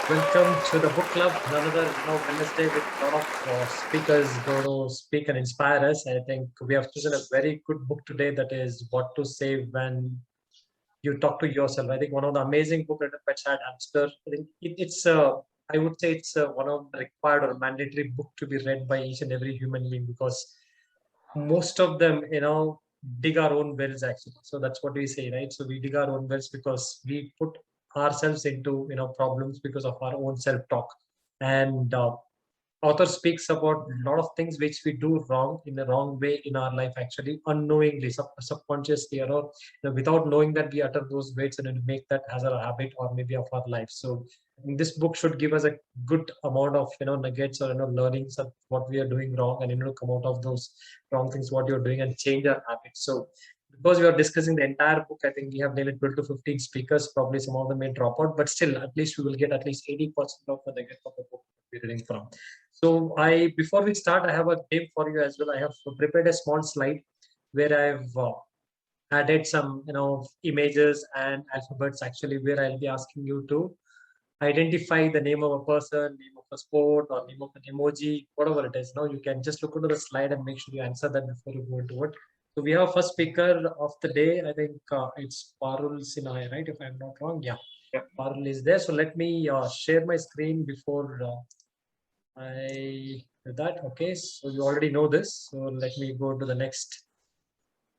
Welcome to the book club. Another Wednesday with a lot of speakers going to speak and inspire us. I think we have chosen a very good book today. That is "What to Say When You Talk to Yourself." I think one of the amazing book written by Chad Amster. I think I would say it's one of the required or mandatory book to be read by each and every human being because most of them, dig our own wells actually. So that's what we say, right? So we dig our own wells because we put ourselves into, problems because of our own self-talk. And author speaks about a lot of things which we do wrong in the wrong way in our life, actually, unknowingly, subconsciously, without knowing that we utter those words and then make that as a habit or maybe of our life. So I think this book should give us a good amount of nuggets or learnings of what we are doing wrong, and come out of those wrong things what you're doing and change our habits. So because we are discussing the entire book, I think we have nearly 12 to 15 speakers. Probably some of them may drop out, but still, at least we will get at least 80% of the nuggets of the book we're reading from. So before we start, I have a game for you as well. I have prepared a small slide where I've added some, images and alphabets actually, where I'll be asking you to identify the name of a person, name of a sport, or name of an emoji, whatever it is. Now you can just look into the slide and make sure you answer that before you go into it. So we have first speaker of the day. I think it's Parul Sinha, right? If I'm not wrong, yeah. Parul is there. So let me share my screen before I do that. Okay, so you already know this. So let me go to the next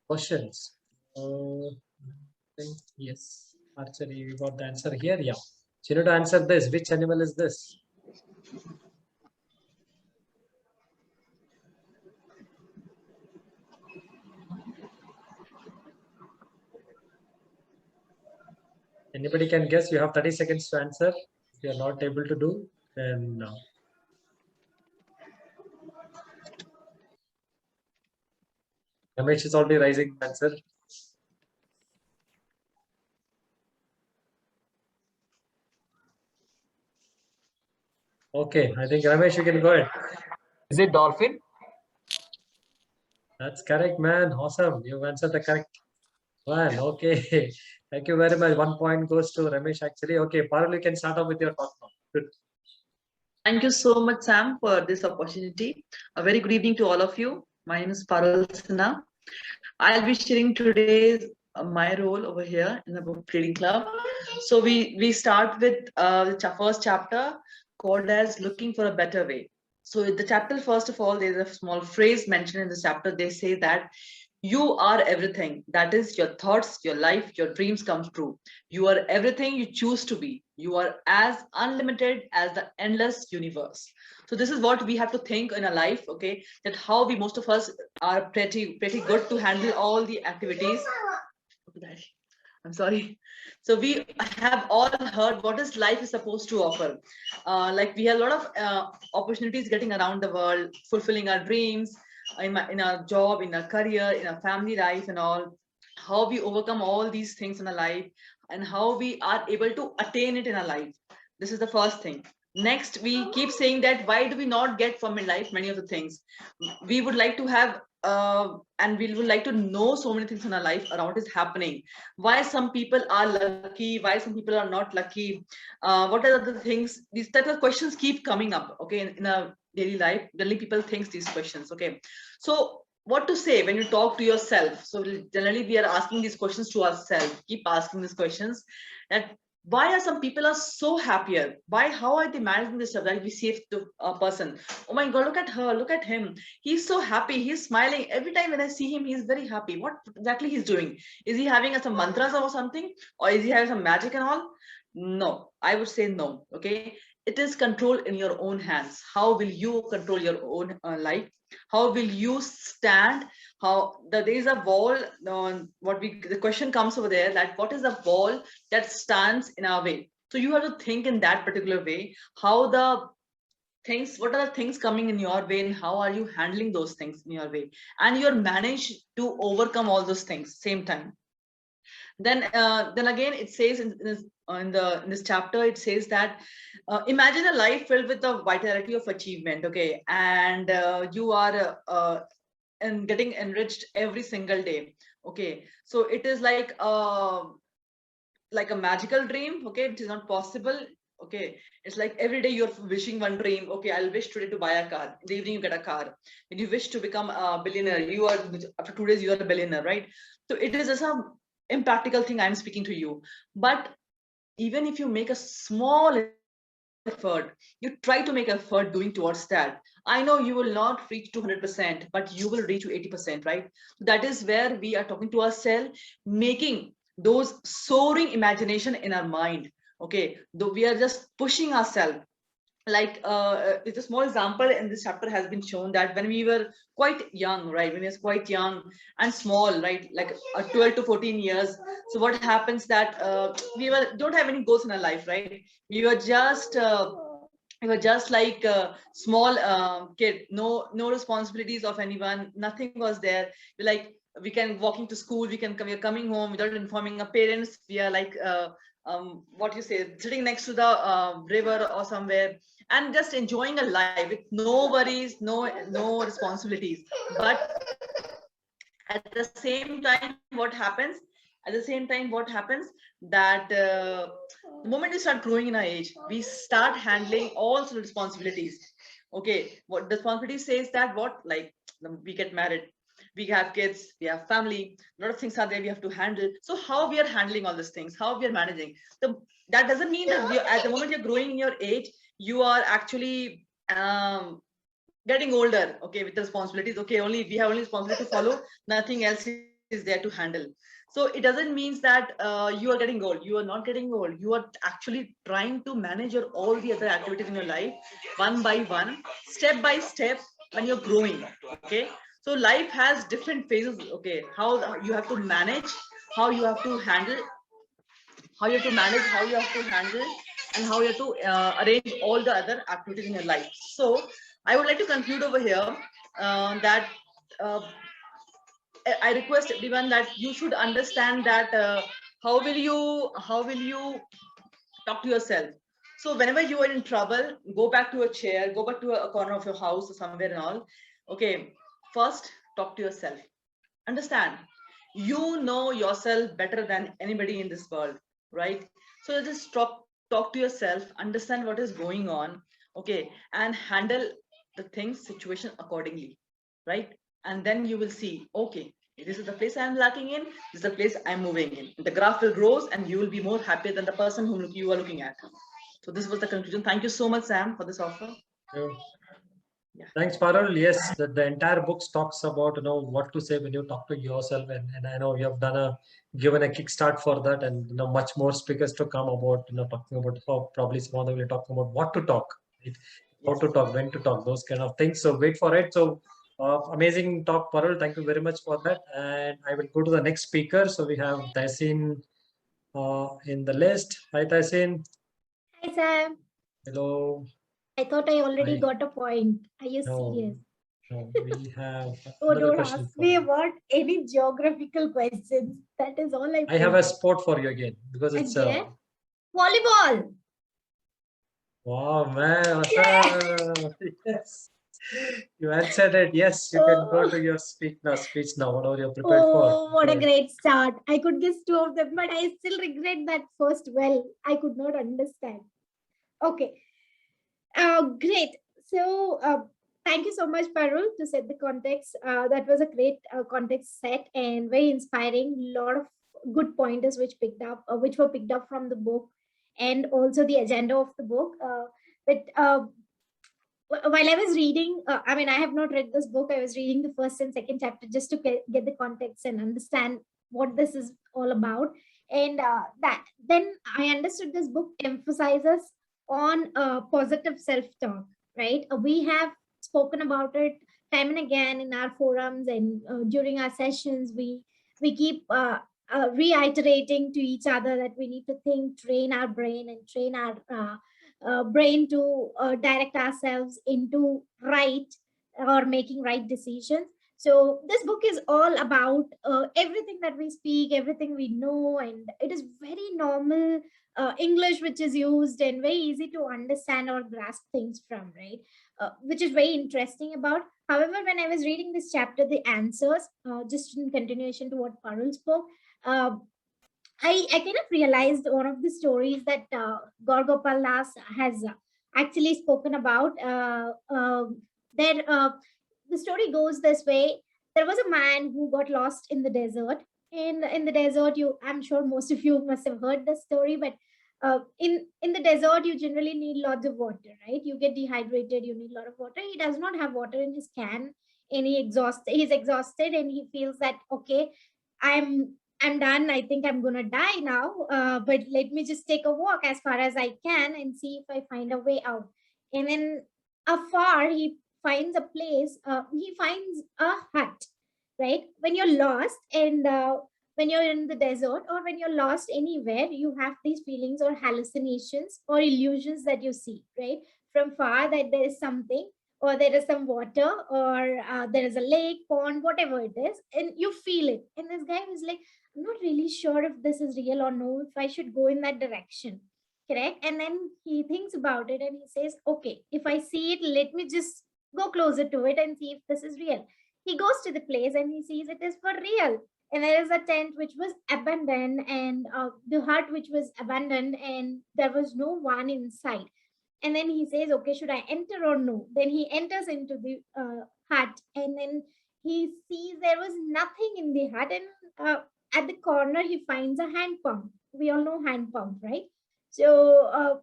questions. I think yes, archery. We got the answer here. Yeah. So you need to answer this. Which animal is this? Anybody can guess. You have 30 seconds to answer. If you are not able to do, then Ramesh is already rising answer. Okay, I think Ramesh, you can go ahead. Is it dolphin? That's correct, man. Awesome. You've answered the correct one. Okay. Thank you very much. 1 point goes to Ramesh actually. Okay, Parul, you can start off with your talk now. Good. Thank you so much, Sam, for this opportunity. A very good evening to all of you. My name is Parul Sinha. I'll be sharing today my role over here in the book reading club. So we start with the first chapter called as "Looking for a Better Way." So in the chapter, first of all, there's a small phrase mentioned in the chapter. They say that you are everything. That is, your thoughts, your life, your dreams come true. You are everything you choose to be. You are as unlimited as the endless universe. So this is what we have to think in our life, okay? That how we, most of us, are pretty good to handle all the activities. I'm sorry. So we have all heard what is life is supposed to offer. Like we have a lot of opportunities getting around the world, fulfilling our dreams in our job, in our career, in our family life, and all. How we overcome all these things in our life, and how we are able to attain it in our life. This is the first thing. Next, we keep saying that why do we not get from in life many of the things we would like to have, and we would like to know so many things in our life around is happening. Why some people are lucky, why some people are not lucky, what are the things, these type of questions keep coming up, okay, in a daily life. Generally people think these questions, okay. So what to say when you talk to yourself? So generally we are asking these questions to ourselves, keep asking these questions, that why are some people are so happier, why, how are they managing this stuff, like we see the person, oh my god, look at her, look at him, he's so happy, he's smiling every time when I see him, he's very happy. What exactly he's doing? Is he having some mantras or something, or is he having some magic and all? No, I would say no. Okay, it is control in your own hands. How will you control your own life? How will you stand? How there is a wall, what we, the question comes over there, that what is the wall that stands in our way? So you have to think in that particular way, how the things, what are the things coming in your way, and how are you handling those things in your way, and you're managed to overcome all those things same time. Then again it says in this chapter, it says that imagine a life filled with the vitality of achievement, okay, and you are and getting enriched every single day, okay. So it is like a magical dream, okay, it is not possible. Okay, it's like every day you're wishing one dream. Okay, I'll wish today to buy a car. In the evening you get a car. When you wish to become a billionaire, you are, after 2 days you are a billionaire, right? So it is just a impractical thing I'm speaking to you. But even if you make a small effort, you try to make effort doing towards that. I know you will not reach 200%, but you will reach to 80%, right? That is where we are talking to ourselves, making those soaring imagination in our mind. Okay, though we are just pushing ourselves. Like it's a small example in this chapter has been shown that when we were quite young, right, when we were quite young and small, right, like 12 to 14 years. So what happens that we were don't have any goals in our life, right? We were just like a small kid, no responsibilities of anyone, nothing was there. We're like, we can walking to school, we're coming home without informing our parents. We are like what you say, sitting next to the river or somewhere, and just enjoying a life with no worries, no responsibilities. But at the same time what happens, that the moment we start growing in our age, we start handling all sort of responsibilities. Okay, what the responsibility says that what, like, we get married, we have kids, we have family, a lot of things are there we have to handle. So how we are handling all these things, how we are managing, so that doesn't mean that at the moment you're growing in your age, you are actually getting older, okay, with the responsibilities. Okay, only we have only responsibility to follow, nothing else is there to handle. So it doesn't mean that you are getting old. You are not getting old, you are actually trying to manage your all the other activities in your life, one by one, step by step, when you're growing. Okay, so life has different phases. Okay, how you have to manage, how you have to handle, how you have to handle, and how you have to arrange all the other activities in your life. So I would like to conclude over here that uh, I request everyone that you should understand that how will you talk to yourself. So whenever you are in trouble, go back to a chair, go back to a corner of your house or somewhere and all. Okay, first talk to yourself. Understand, you know yourself better than anybody in this world, right? So just talk to yourself, understand what is going on. Okay, and handle the things situation accordingly, right? And then you will see, okay, this is the place I'm lacking in, this is the place I'm moving in. The graph will grow and you will be more happier than the person whom you are looking at. So this was the conclusion. Thank you so much, Sam, for this offer. Yeah. Thanks, Parul. Yes, the entire book talks about what to say when you talk to yourself, and I know you have given a kickstart for that, and much more speakers to come about talking about how probably some of them will talk about what to talk, right? How to talk, when to talk, those kind of things. So wait for it. So amazing talk, Parul. Thank you very much for that. And I will go to the next speaker. So we have Taisin in the list. Hi, Taisin. Hi, Sam. Hello. I thought I already Hi. got a point. Are you No. serious? No, we have Oh, another don't question ask for me you. about any geographical questions. That is all I I have put. a sport for you again because it's Again, volleyball. wow, man. Yeah. Yes. You answered it. Yes, you can go to your speech now, whatever you're prepared for. Oh, what a Good. great start. I could guess two of them, but I still regret that first well. I could not understand. Okay. Great. So, thank you so much, Parul, to set the context. That was a great context set and very inspiring. Lot of good pointers which were picked up from the book, and also the agenda of the book. But while I was reading, I mean, I have not read this book. I was reading the first and second chapter just to get the context and understand what this is all about. And that then I understood this book emphasizes on positive self-talk, right? We have spoken about it time and again in our forums and during our sessions. We keep reiterating to each other that we need to think, train our brain, and train our brain to direct ourselves into right or making right decisions. So this book is all about everything that we speak, everything we know, and it is very normal English which is used and very easy to understand or grasp things from, right? Which is very interesting about. However, when I was reading this chapter, the answers, just in continuation to what Parul spoke, uh, I kind of realized one of the stories that Gaur Gopal Das has actually spoken about. There, the story goes this way: there was a man who got lost in the desert. In the desert, I'm sure most of you must have heard the story, but in the desert, you generally need lots of water, right? You get dehydrated, you need a lot of water. He does not have water in his can, and he's exhausted, and he feels that okay, I'm I'm done. I think I'm gonna die now. But let me just take a walk as far as I can and see if I find a way out. And then afar, he finds a place. He finds a hut. Right when you're lost and when you're in the desert or when you're lost anywhere, you have these feelings or hallucinations or illusions that you see. Right from far, that there is something, or there is some water, or there is a lake, pond, whatever it is, and you feel it. And this guy was like, I'm not really sure if this is real or no, if I should go in that direction. Correct. And then he thinks about it and he says, okay, if I see it, let me just go closer to it and see if this is real. He goes to the place and he sees it is for real. And there is a tent which was abandoned, and the hut which was abandoned, and there was no one inside. And then he says, okay, should I enter or no? Then he enters into the hut, and then he sees there was nothing in the hut. And at the corner, he finds a hand pump. We all know hand pump, right? So,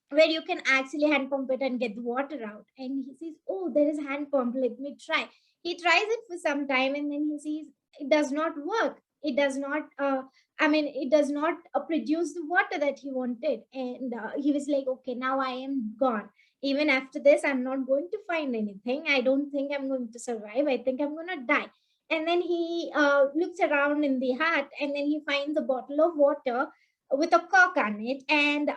where you can actually hand pump it and get the water out. And he says, oh, there is hand pump. Let me try. He tries it for some time, and then he sees it does not work. It does not. It does not produce the water that he wanted. And he was like, okay, now I am gone. Even after this, I'm not going to find anything. I don't think I'm going to survive. I think I'm going to die. And then he looks around in the hut, and then he finds a bottle of water with a cork on it. And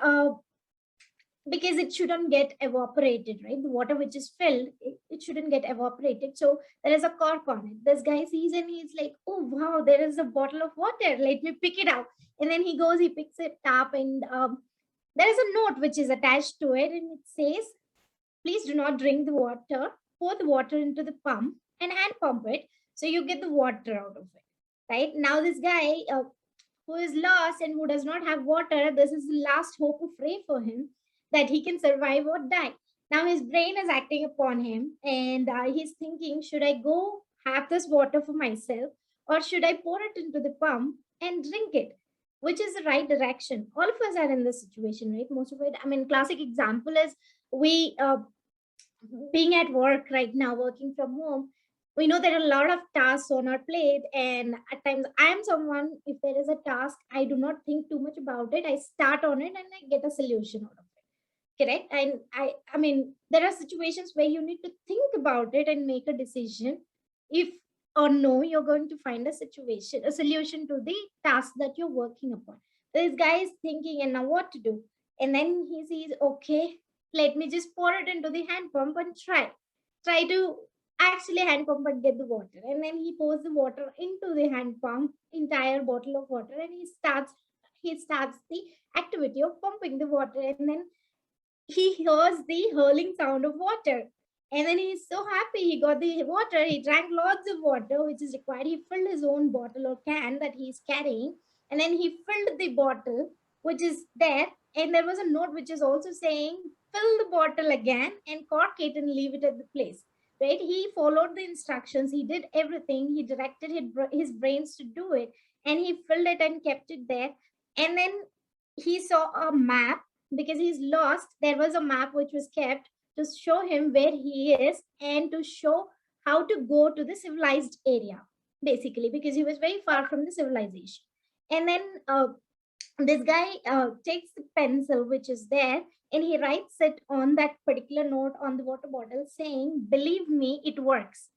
because it shouldn't get evaporated, right? The water which is filled, it shouldn't get evaporated. So there is a cork on it. This guy sees and he's like, oh, wow, there is a bottle of water. Let me pick it out. And then he goes, he picks it up, and there is a note which is attached to it. And it says, please do not drink the water. Pour the water into the pump and hand pump it so you get the water out of it. Right now, this guy who is lost and who does not have water, this is the last hope of ray for him that he can survive or die. Now his brain is acting upon him, and he's thinking, should I go have this water for myself, or should I pour it into the pump and drink it? Which is the right direction? All of us are in this situation, right? Most of it. I mean, classic example is we being at work right now, working from home. We know there are a lot of tasks on our plate, and at times I am someone, if there is a task, I do not think too much about it. I start on it and I get a solution out of it. Correct. And I mean, there are situations where you need to think about it and make a decision if or no you're going to find a solution to the task that you're working upon. This guy is thinking and now what to do. And then he sees, okay, let me just pour it into the hand pump and try to actually hand pump and get the water. And then he pours the water into the hand pump, entire bottle of water, and he starts the activity of pumping the water. And then he hears the hurling sound of water. And then he's so happy he got the water. He drank lots of water, which is required. He filled his own bottle or can that he's carrying. And then he filled the bottle, which is there. And there was a note which is also saying, fill the bottle again and cork it and leave it at the place. Right? He followed the instructions. He did everything. He directed his brains to do it. And he filled it and kept it there. And then he saw a map because he's lost. There was a map which was kept to show him where he is and to show how to go to the civilized area, basically, because he was very far from the civilization. And then this guy takes the pencil which is there and he writes it on that particular note on the water bottle saying, believe me, it works.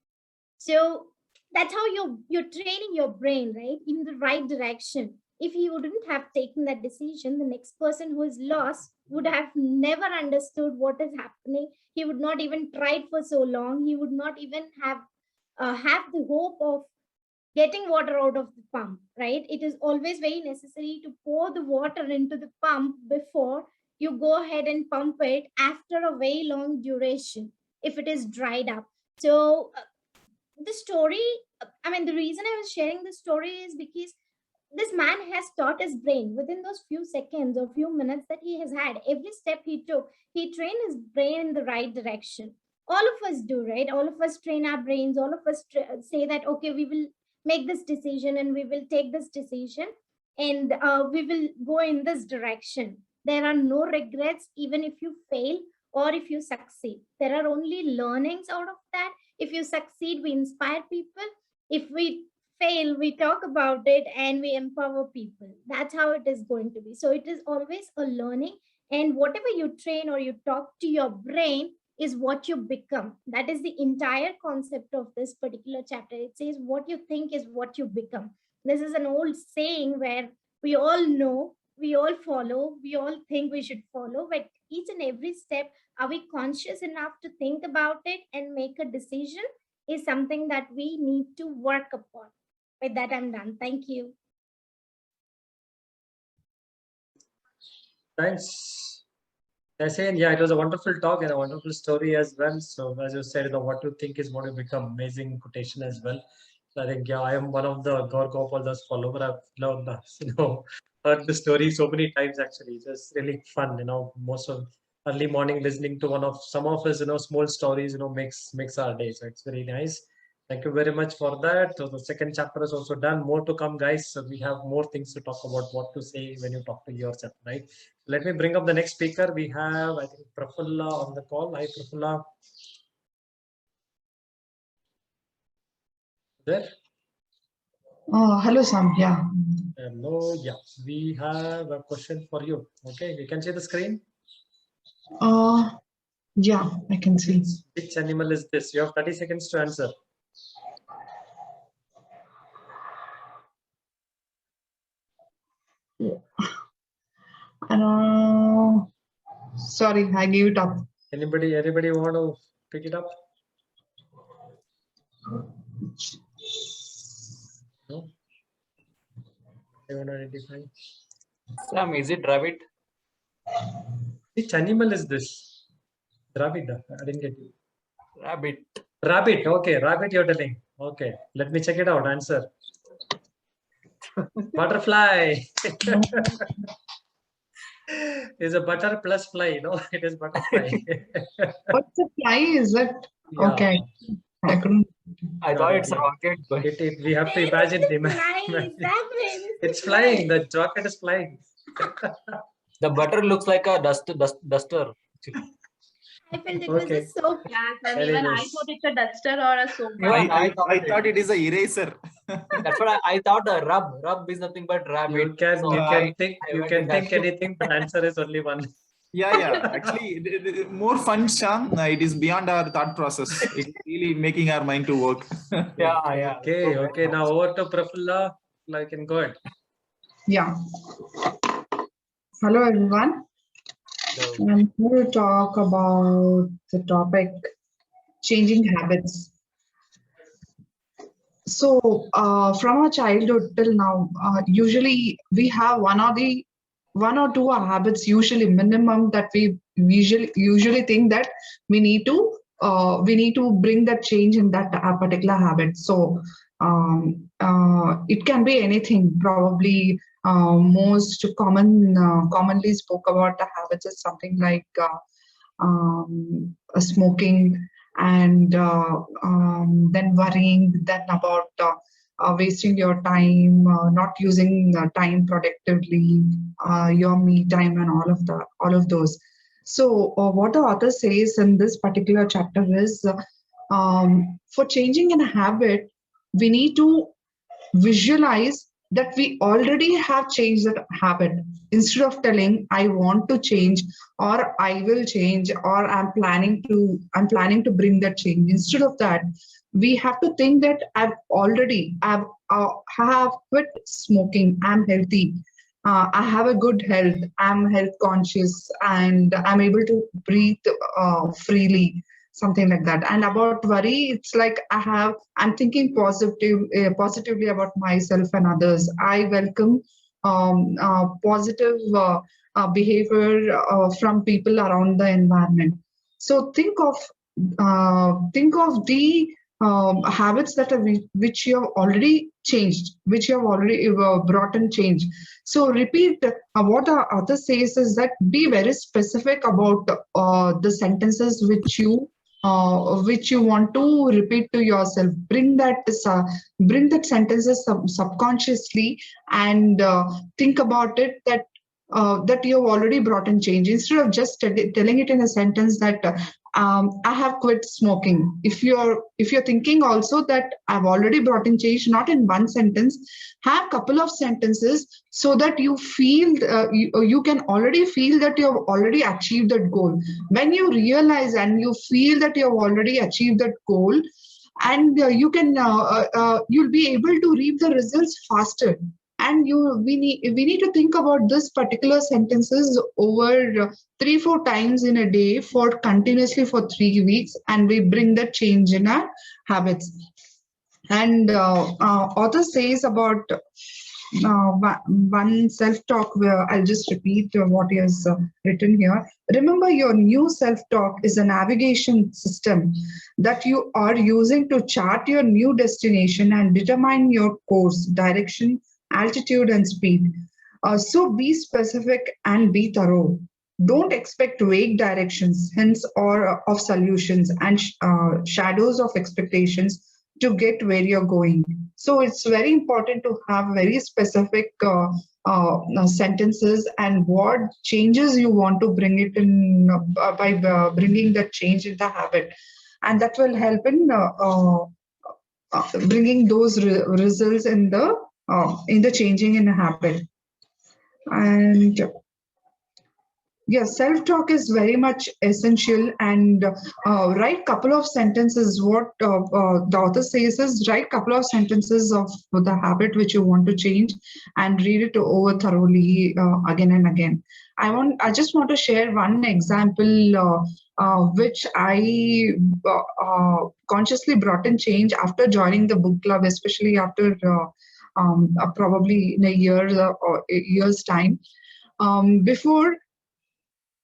So that's how you're training your brain, right, in the right direction. If he wouldn't have taken that decision, the next person who is lost would have never understood what is happening. He would not even tried for so long. He would not even have the hope of getting water out of the pump, right? It is always very necessary to pour the water into the pump before you go ahead and pump it after a very long duration if it is dried up. So the story, I mean, the reason I was sharing the story is because this man has taught his brain within those few seconds or few minutes that he has had. Every step he took, he trained his brain in the right direction. All of us do, right? All of us train our brains. All of us say that, okay, we will make this decision and we will take this decision and we will go in this direction. There are no regrets, even if you fail or if you succeed. There are only learnings out of that. If you succeed, we inspire people. If we fail, we talk about it and we empower people. That's how it is going to be. So it is always a learning, and whatever you train or you talk to your brain is what you become. That is the entire concept of this particular chapter. It says what you think is what you become. This is an old saying where we all know, we all follow, we all think we should follow, but each and every step, are we conscious enough to think about it and make a decision, is something that we need to work upon. With that, I'm done. Thank you. Thanks. Yasin, yeah, it was a wonderful talk and a wonderful story as well. So as you said, what you think is what you become. Amazing quotation as well. So I think, yeah, I am one of the Gaur Gopaldas follower. I've loved that, heard the story so many times actually. It's just really fun, most of early morning listening to some of his, small stories, makes our day. So it's very nice. Thank you very much for that. So the second chapter is also done. More to come, guys. So we have more things to talk about, what to say when you talk to yourself, right? Let me bring up the next speaker. We have, I think, Prafulla on the call. Hi, Prafulla. There? Hello, Sam. Yeah. Hello. Yeah, we have a question for you. Okay, you can see the screen. Yeah, I can see. Which animal is this? You have 30 seconds to answer. Sorry, I gave it up. Anybody want to pick it up? No? I want to identify. Sam, is it rabbit? Which animal is this? Rabbit. I didn't get you. Rabbit. Rabbit. Okay, rabbit you're telling. Okay, let me check it out. Answer. Butterfly. It's a butter plus fly. No, it is butterfly. What's the fly? Is it? Yeah. Okay. I couldn't. I thought it's a rocket, but We have to imagine. It's flying. The rocket is flying. the butter looks like a duster. I felt it Okay. was a soap. Yeah, Sam, Very even I nice. thought it's a duster or a soap. Yeah, I thought it is a eraser. That's what I thought. A rub is nothing but rabbit. You can So you I can think went with that. anything, but answer is only one. Yeah. Actually, more fun, Sham. It is beyond our thought process. It's really making our mind to work. Yeah. Okay. Now over to Prafulla. You can go ahead. Yeah. Hello, everyone. I'm here to talk about the topic changing habits. So, from our childhood till now, usually we have one or two habits, usually minimum, that we usually think that we need to bring that change in that particular habit. So, it can be anything. Probably most commonly spoke about the habits is something like smoking, and then worrying, then about wasting your time, not using time productively, your me time, and all of those. So what the author says in this particular chapter is, for changing a habit, we need to visualize that we already have changed that habit. Instead of telling I want to change, or I will change, or I'm planning to bring that change, instead of that, we have to think that I've quit smoking, I'm healthy, I have a good health, I'm health conscious, and I'm able to breathe freely, something like that. And about worry, it's like I'm thinking positively about myself and others. I welcome positive behavior from people around the environment. So think of the habits that are which you have already changed, which you have already brought in change. So repeat what the author says is that be very specific about the sentences which you want to repeat to yourself. Bring that sentences subconsciously, and think about it, that you have already brought in change, instead of just telling it in a sentence that I have quit smoking. If you're thinking also that I've already brought in change, not in one sentence, have couple of sentences, so that you feel you can already feel that you have already achieved that goal. When you realize and you feel that you have already achieved that goal, and you'll be able to reap the results faster. And we need to think about this particular sentences over 3-4 times in a day for continuously for 3 weeks, and we bring that change in our habits. And author says about one self-talk, where I'll just repeat what he has written here. Remember, your new self-talk is a navigation system that you are using to chart your new destination and determine your course, direction, altitude, and speed. So be specific and be thorough. Don't expect vague directions, hints, or of solutions and shadows of expectations to get where you're going. So it's very important to have very specific sentences and what changes you want to bring it in by bringing that change in the habit, and that will help in bringing those results in the changing in a habit. And yes, self-talk is very much essential, and write couple of sentences. What the author says is write couple of sentences of the habit which you want to change, and read it over thoroughly again and again. I just want to share one example which I consciously brought in change after joining the book club, especially after probably in a year or a year's time. Before,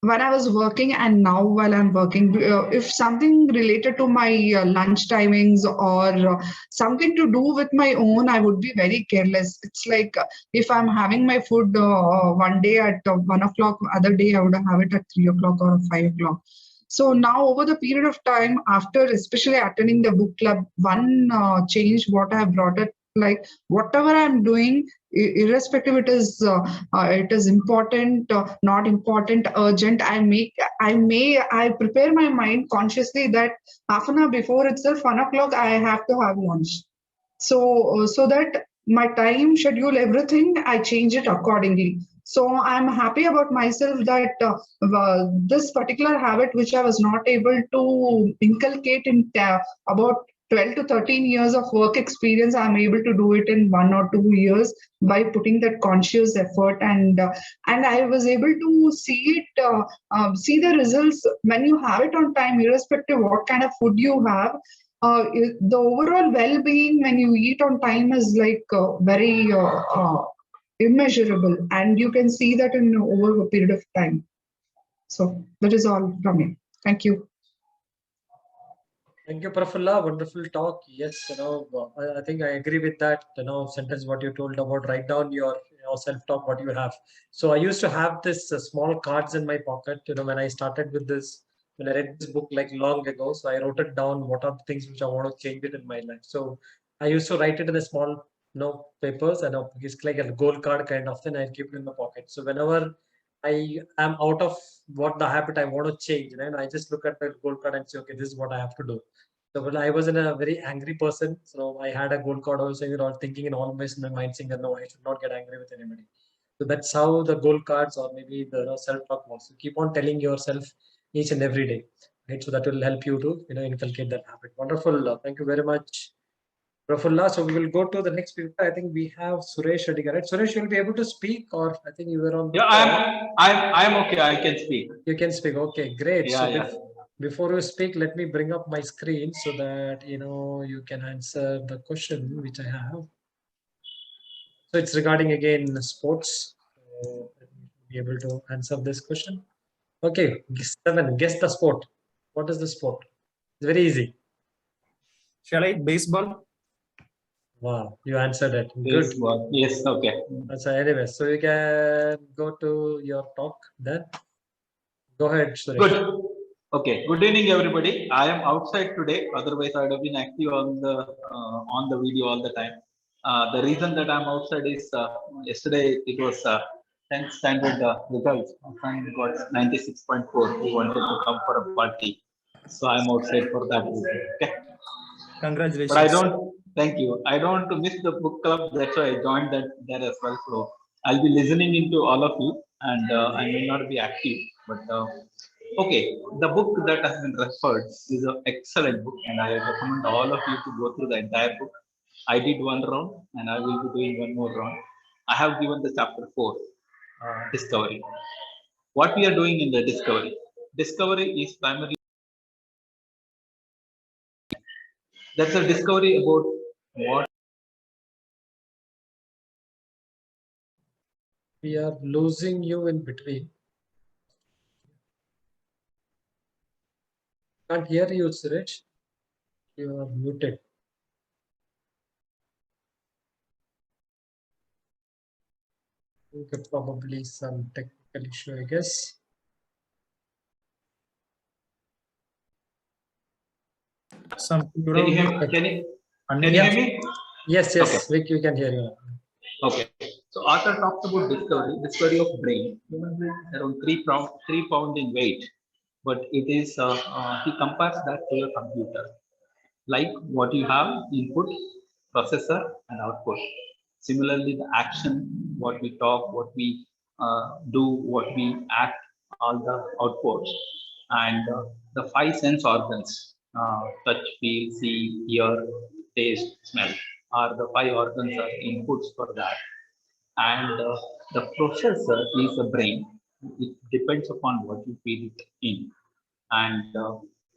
when I was working and now while I'm working, if something related to my lunch timings or something to do with my own, I would be very careless. It's like if I'm having my food one day at 1 o'clock, other day I would have it at 3 o'clock or 5 o'clock. So now over the period of time, after especially attending the book club, one change what I have brought it, like whatever I'm doing, irrespective it is important, not important, urgent, I prepare my mind consciously that half an hour before itself, 1 o'clock, I have to have lunch. So that my time schedule, everything, I change it accordingly. So I'm happy about myself that this particular habit which I was not able to inculcate in about 12 to 13 years of work experience, I'm able to do it in 1 or 2 years by putting that conscious effort, and I was able to see the results when you have it on time, irrespective what kind of food you have. The overall well-being when you eat on time is like very immeasurable, and you can see that in over a period of time. So that is all from me. Thank you. Thank you, Prafulla. Wonderful talk. Yes, I think I agree with that, sentence what you told about write down your self-talk, what you have. So I used to have this small cards in my pocket, when I started with this, when I read this book like long ago. So I wrote it down, what are the things which I want to change it in my life. So I used to write it in a small, papers, and it's like a gold card kind of thing. I keep it in my pocket. So whenever I am out of what the habit I want to change, and I just look at the gold card and say, okay, this is what I have to do. So when I was in a very angry person, so I had a gold card also, thinking in always in my mind saying that no, I should not get angry with anybody. So that's how the gold cards or maybe the self-talk works. So keep on telling yourself each and every day, right? So that will help you to inculcate that habit. Wonderful. Thank you very much, Prafulla. So we will go to the next speaker. I think we have Suresh Reddy, right? Suresh, you'll be able to speak, or I think you were on. Yeah, I'm okay. I can speak. You can speak. Okay, great. Yeah, So yeah. before you speak, let me bring up my screen so that you can answer the question which I have. So it's regarding again sports. So let me be able to answer this question. Okay, 7. Guess the sport. What is the sport? It's very easy. Shall I baseball? Wow, you answered it. Good. Baseball. Yes, okay. So anyway, so you can go to your talk then. Go ahead, Suresh. Good. Okay. Good evening, everybody. I am outside today. Otherwise, I would have been active on the video all the time. The reason that I'm outside is yesterday it was 10th standard results. My son got 96.4. He wanted to come for a party, so I'm outside for that reason. Okay. Congratulations. But I don't. Thank you. I don't want to miss the book club. That's why I joined that there as well. So I'll be listening into all of you, and I may not be active, but. Okay, the book that has been referred is an excellent book, and I recommend all of you to go through the entire book. I did one round, and I will be doing one more round. I have given the chapter 4, discovery. What we are doing in the discovery? Discovery is primarily that's a discovery about what We are losing you in between. Can't hear you, Suresh. You are muted. Okay, probably some technical issue, I guess. Some can you hear me? Can you hear me? Yes, we can hear you. Okay. So author talks about discovery of brain. Human brain is around 3 pound in weight, but it is he compares that to a computer, like what you have input, processor, and output. Similarly, the action, what we talk, what we do, what we act, all the outputs, and the 5 sense organs: touch, feel, see, hear, taste, smell are the 5 organs are inputs for that. And the processor is the brain. It depends upon what you feed it in. And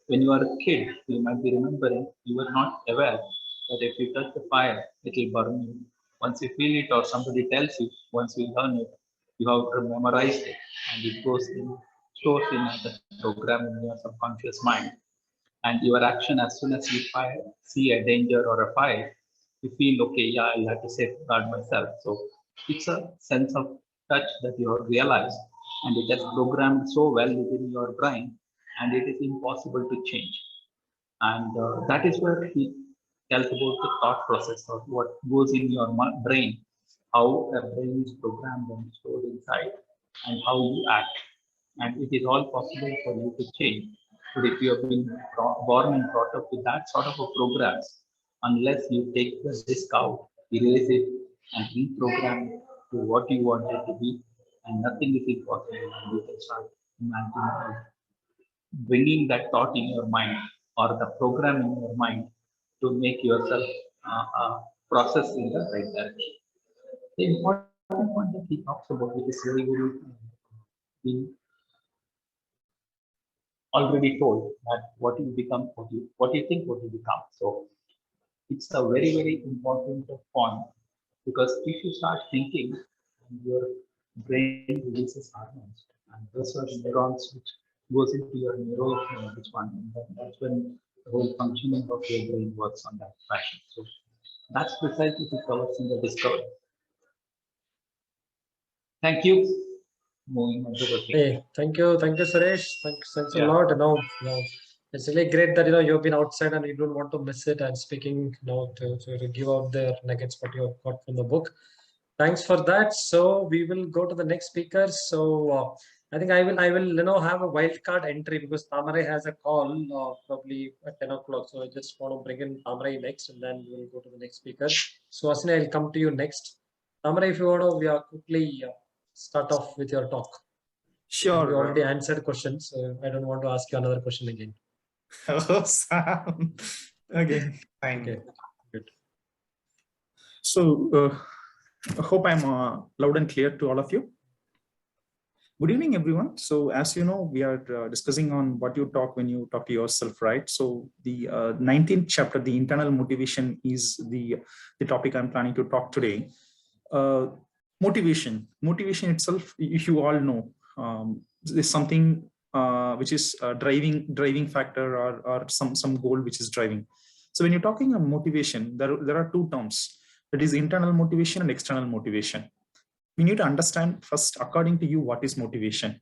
when you are a kid, you might be remembering you were not aware that if you touch the fire, it will burn you. Once you feel it or somebody tells you, once you learn it, you have memorized it, and it goes in, stores in as a program in your subconscious mind. And your action as soon as you see a danger or a fire, you feel okay, yeah, I have to safeguard myself. So it's a sense of touch that you have realized, and it has programmed so well within your brain, and it is impossible to change. And that is where he tells about the thought process of what goes in your brain, how a brain is programmed and stored inside, and how you act. And it is all possible for you to change. But if you have been born and brought up with that sort of a programs, unless you take the disk out, erase it, and reprogram it to what you want it to be, and nothing is impossible, and you can start imagining bringing that thought in your mind or the program in your mind to make yourself process in the right direction. The important point that he talks about, which is very, very been already told, that what you become, what you think, what you become. So it's a very, very important point, because if you start thinking, your brain releases hormones, and those are neurons which goes into your neural which one, and that's when the whole functioning of your brain works on that fashion. So that's precisely what covers in the discovery. Thank you. Moving on to the thing. Hey, thank you, Suresh. Thanks Yeah. a lot. It's really great that you've been outside and you don't want to miss it, and speaking to give out the nuggets what you have got from the book. Thanks for that. So we will go to the next speaker. So I think I will have a wildcard entry, because Tamarai has a call probably at 10 o'clock. So I just want to bring in Tamarai next, and then we'll go to the next speaker. So Asini, I'll come to you next. Tamarai, if you want to quickly start off with your talk. Sure. You already answered questions, so I don't want to ask you another question again. Oh, Sam. Okay, fine. Okay, good. So, I hope I'm loud and clear to all of you. Good evening, everyone. So, as you know, we are discussing on what you talk when you talk to yourself, right? So, the 19th chapter, the internal motivation, is the topic I'm planning to talk today. Motivation itself, if you all know, is something which is a driving factor, or some goal which is driving. So when you're talking of motivation, there are two terms, that is internal motivation and external motivation. We need to understand first, according to you, what is motivation.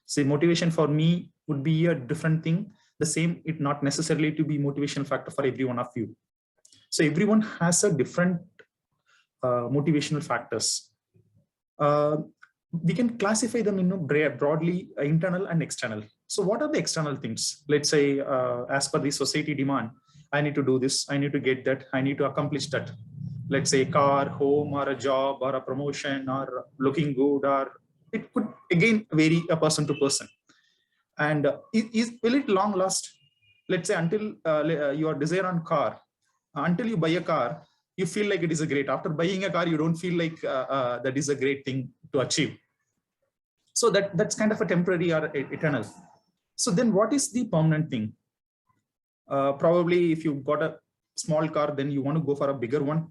Say motivation for me would be a different thing. The same, it not necessarily to be motivational factor for every one of you. So everyone has a different motivational factors. We can classify them in broadly internal and external. So what are the external things? Let's say as per the society demand, I need to do this, I need to get that, I need to accomplish that. Let's say car, home, or a job, or a promotion, or looking good, or it could again vary a person to person. And will it long last? Let's say until your desire on car, until you buy a car, you feel like it is a great. After buying a car, you don't feel like that is a great thing to achieve. So that's kind of a temporary or eternal. So then what is the permanent thing? Probably if you've got a small car, then you want to go for a bigger one.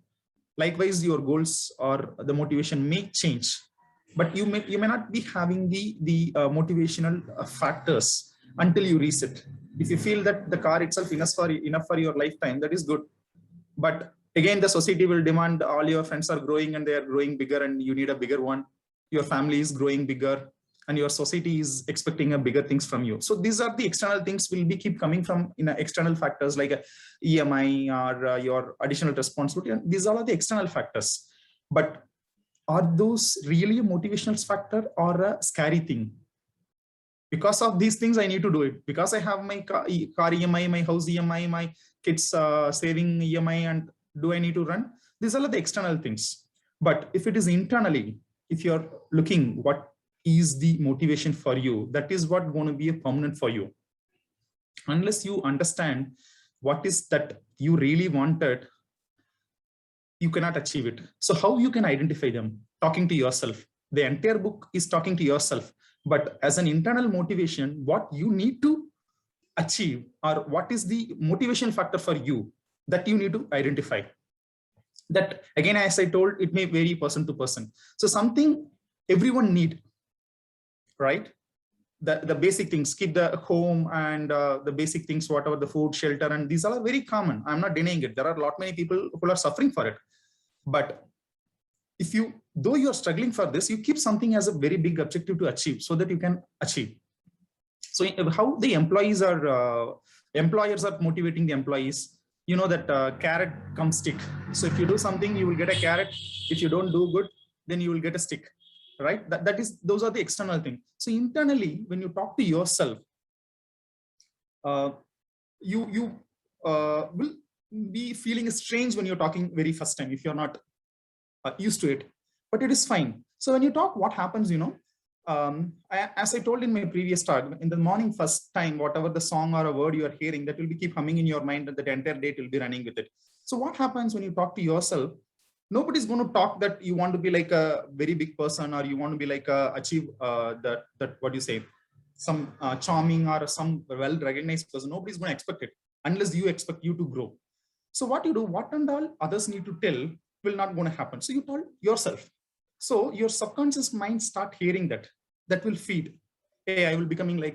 Likewise, your goals or the motivation may change, but you may not be having the motivational factors until you reach it. If you feel that the car itself enough for your lifetime, that is good. But again, the society will demand, all your friends are growing and they are growing bigger and you need a bigger one. Your family is growing bigger and your society is expecting a bigger things from you. So these are the external things will be keep coming from external factors like a EMI or your additional responsibility. And these are all the external factors. But are those really a motivational factor or a scary thing? Because of these things, I need to do it. Because I have my car EMI, my house EMI, my kids saving EMI, and do I need to run? These are the external things. But if it is internally, if you're looking what is the motivation for you, that is what going to be a permanent for you. Unless you understand what is that you really wanted, you cannot achieve it. So how you can identify them? Talking to yourself. The entire book is talking to yourself. But as an internal motivation, what you need to achieve or what is the motivation factor for you that you need to identify. That again, as I told, it may vary person to person. So something everyone need, right? The basic things, keep the home and the basic things, whatever the food, shelter, and these are very common. I'm not denying it. There are a lot many people who are suffering for it. But if you, though you're struggling for this, you keep something as a very big objective to achieve so that you can achieve. So how the employers are motivating the employees, you know that carrot comes stick. So if you do something, you will get a carrot. If you don't do good, then you will get a stick, right? Those are the external things. So internally, when you talk to yourself, you will be feeling strange when you're talking very first time if you're not used to it, but it is fine. So when you talk, what happens, you know, as I told in my previous talk, in the morning first time, whatever the song or a word you are hearing, that will be keep humming in your mind, and the entire day will be running with it. So what happens when you talk to yourself? Nobody's going to talk that you want to be like a very big person, or you want to be like achieve that what you say, some charming or some well-recognized person. Nobody's going to expect it unless you expect you to grow. So what you do, what and all others need to tell will not going to happen. So you tell yourself. So your subconscious mind start hearing that will feed. Hey, I will becoming like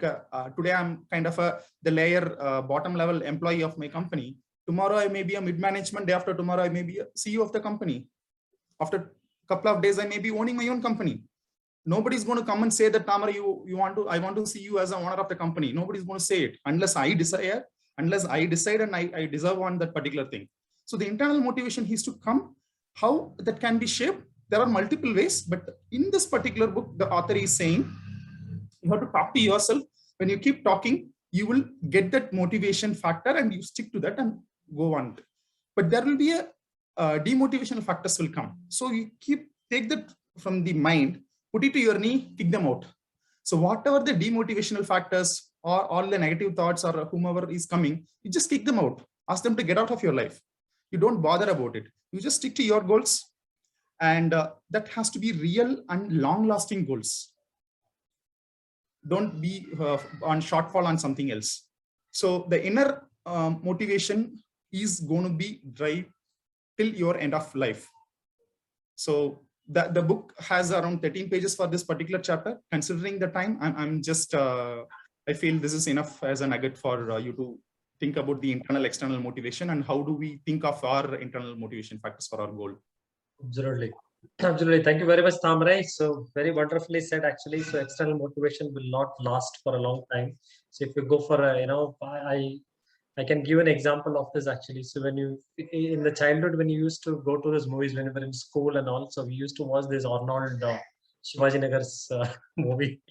today I'm kind of the layer bottom level employee of my company. Tomorrow I may be a mid-management. Day after tomorrow I may be a CEO of the company. After a couple of days I may be owning my own company. Nobody's going to come and say that, Tamara, I want to see you as an owner of the company. Nobody's going to say it unless I desire, unless I decide and I deserve on that particular thing. So the internal motivation is to come. How that can be shaped? There are multiple ways, but in this particular book, the author is saying you have to talk to yourself. When you keep talking, you will get that motivation factor and you stick to that and go on. But there will be a demotivational factors will come. So you take that from the mind, put it to your knee, kick them out. So whatever the demotivational factors or all the negative thoughts or whomever is coming, you just kick them out. Ask them to get out of your life. You don't bother about it. You just stick to your goals. And that has to be real and long-lasting goals. Don't be on shortfall on something else. So the inner motivation is going to be drive till your end of life. So the book has around 13 pages for this particular chapter. Considering the time, I'm just, I feel this is enough as a nugget for you to think about the internal external motivation, and how do we think of our internal motivation factors for our goal? Absolutely. Absolutely. Thank you very much, Thamrai. So very wonderfully said, actually. So external motivation will not last for a long time. So if you go for a, I can give an example of this actually. So when you, in the childhood, when you used to go to these movies, when you were in school and all, so we used to watch this Arnold Shivaji Nagar's movie.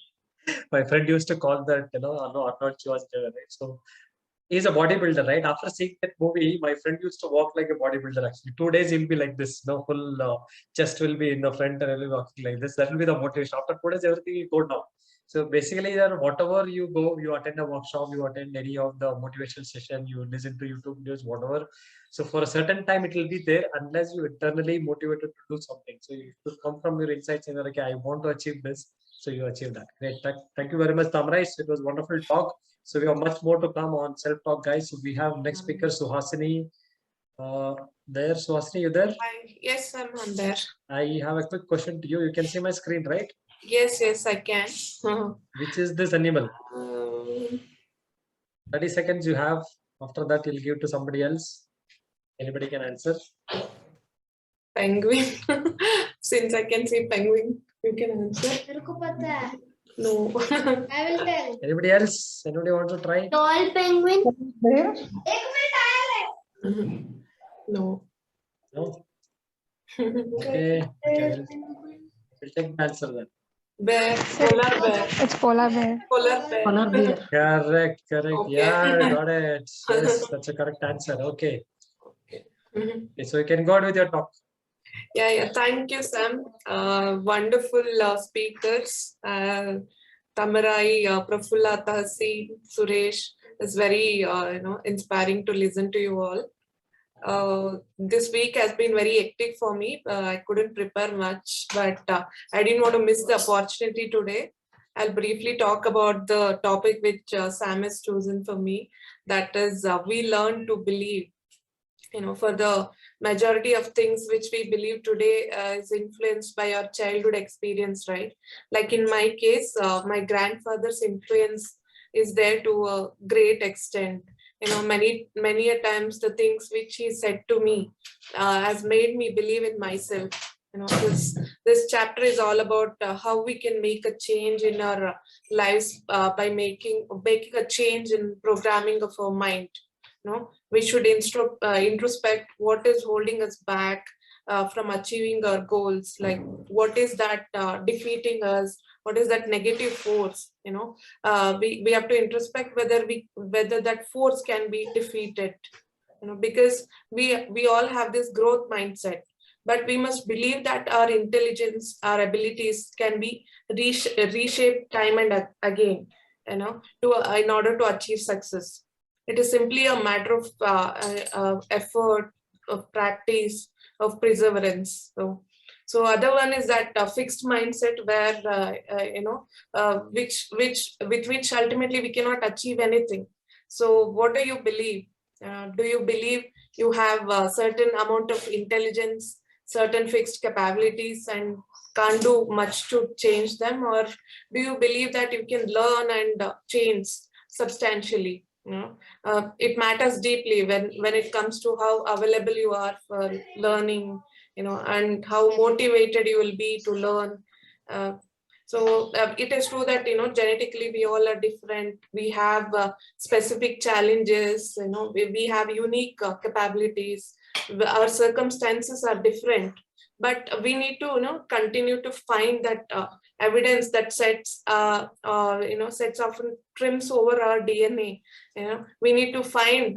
My friend used to call that, Arnold Schwarzenegger, right? So he's a bodybuilder, right? After seeing that movie, my friend used to walk like a bodybuilder. Actually, 2 days he'll be like this, full chest will be in the front and he'll be walking like this. That will be the motivation. After 2 days, everything will go down. So basically, there, whatever you go, you attend a workshop, you attend any of the motivational session, you listen to YouTube videos, whatever. So for a certain time, it will be there unless you internally motivated to do something. So you should come from your insights and like, I want to achieve this. So you achieve that. Great. Thank you very much, Thamrai. It was wonderful talk. So we have much more to come on self-talk, guys. So we have next speaker, Suhasini. There, Suhasini, you there? Hi. Yes, I'm on there. I have a quick question to you. You can see my screen, right? Yes, I can. Which is this animal? Um, 30 seconds you have. After that, you'll give to somebody else. Anybody can answer. penguin. Since I can say penguin, you can answer. मेरे को पता है. No. I will tell. Anybody else? Anybody want to try? Tall penguin. There. एक minute आया है. No. No? Okay. We'll take the answer then. Bear. Polar bear. It's polar bear. Polar bear. Polar bear. Correct. Okay. Yeah, got it. Yes, that's a correct answer. Okay. Okay, so you can go on with your talk. Yeah. Thank you, Sam. Wonderful speakers. Thamrai, Prafulla, Tahsin, Suresh. It's very inspiring to listen to you all. This week has been very hectic for me. I couldn't prepare much, but I didn't want to miss the opportunity today. I'll briefly talk about the topic which Sam has chosen for me. That is, we learn to believe. For the majority of things which we believe today is influenced by our childhood experience, right? Like in my case, my grandfather's influence is there to a great extent. Many a times the things which he said to me has made me believe in myself. This chapter is all about how we can make a change in our lives by making a change in programming of our mind. We should introspect what is holding us back from achieving our goals. Like what is that defeating us? What is that negative force? We have to introspect whether that force can be defeated. Because we all have this growth mindset, but we must believe that our intelligence, our abilities can be reshaped time and again. In order to achieve success. It is simply a matter of effort, of practice, of perseverance. So other one is that fixed mindset where with which ultimately we cannot achieve anything. So what do you believe? Do you believe you have a certain amount of intelligence, certain fixed capabilities, and can't do much to change them, or do you believe that you can learn and change substantially? It matters deeply when it comes to how available you are for learning, and how motivated you will be to learn. So it is true that genetically we all are different. We have specific challenges. We have unique capabilities. Our circumstances are different, but we need to continue to find that evidence that sets often trims over our DNA. We need to find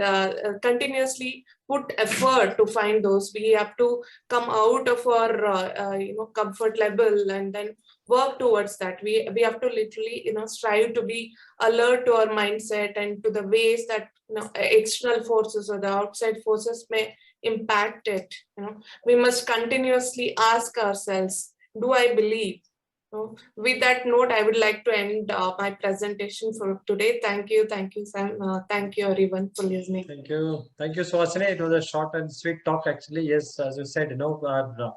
continuously put effort to find those. We have to come out of our comfort level and then work towards that. We have to literally strive to be alert to our mindset and to the ways that external forces or the outside forces may impact it. We must continuously ask ourselves, do I believe? With that note, I would like to end my presentation for today. Thank you, Sam. Thank you, everyone, for listening. Thank you, Suhasini. It was a short and sweet talk, actually. Yes, as you said, our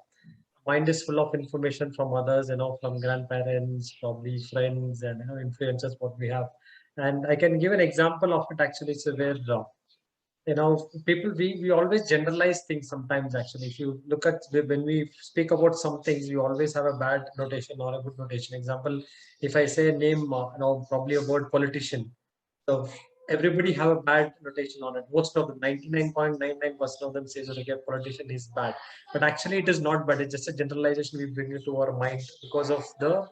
mind is full of information from others, from grandparents, probably friends, and influences what we have. And I can give an example of it, actually. So where people, we always generalize things sometimes. Actually, if you look at when we speak about some things, we always have a bad notation or a good notation. Example, if I say a name, probably a word politician, so everybody have a bad notation on it. Most of them, 99.99% of them says, okay, politician is bad, but actually it is not bad. It's just a generalization we bring it to our mind because of the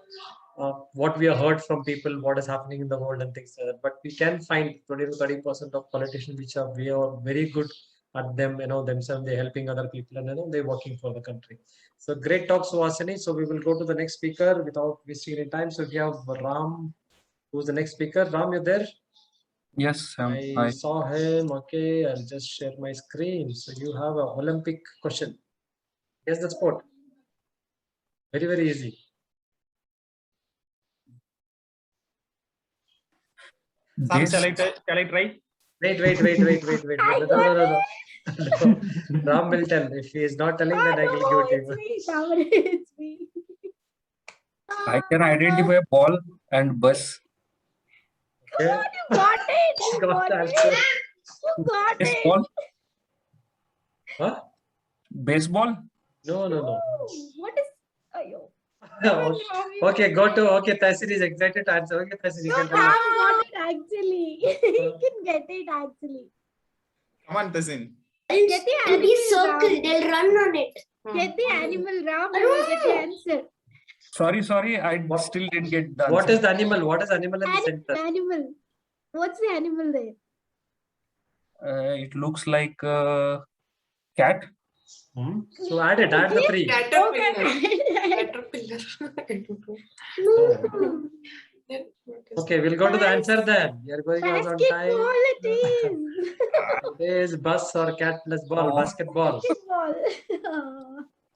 what we have heard from people, what is happening in the world and things like that. But we can find 20 to 30% of politicians which are very good at them, themselves, they're helping other people, and they're working for the country. So great talk, Suhasini. So we will go to the next speaker without wasting any time. So we have Ram, who's the next speaker. Ram, you there? Yes, I saw him. Okay, I'll just share my screen. So you have an Olympic question. Guess the sport. Very, very easy. Sam, shall I try? Wait. No. Ram will tell. If he is not telling, then I will give it to him. It's me. I can identify a ball and bus. Okay. You got it. You Got got the it. answer. You got it. Baseball? Huh? Baseball? No. What is? Ayo. Okay, Okay, Tasir is excited to answer. Okay, Tasir, you No, can Ram tell. got it actually. He can get it actually. Come on, Tasin. Get the It'll be animal, circle. Ram. They'll run on it. Get the animal, Ram. You will get the answer. Sorry, I still didn't get the What answer. is the animal? What is animal in the center? Animal. What's the animal there? It looks like a cat. So add the three. Caterpillar. Okay. Caterpillar. I don't know. Oh. Then what is Okay, we'll go to the answer then. We are going on time. Basketball it is. It is bus or cat plus ball, Oh. basketball. Basketball.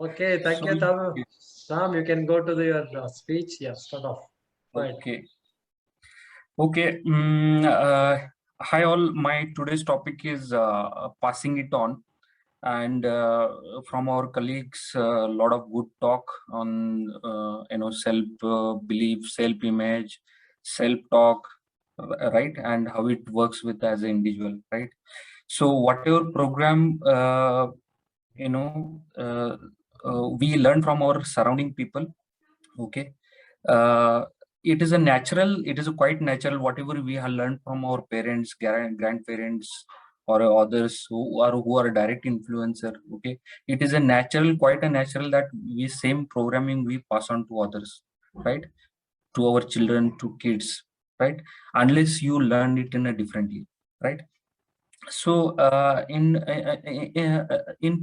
Okay, thank you, Tam. Tam, you can go to your speech. Yeah, start off. Right. Okay. Hi all. My today's topic is passing it on, and from our colleagues, a lot of good talk on self belief, self image, self talk, right, and how it works with as an individual, right. So whatever program we learn from our surrounding people. Okay. It is quite natural, whatever we have learned from our parents, grandparents, or others who are direct influencer. Okay, it is quite a natural that we same programming we pass on to others, right, to our children, to kids, right, unless you learn it in a differently, right. So in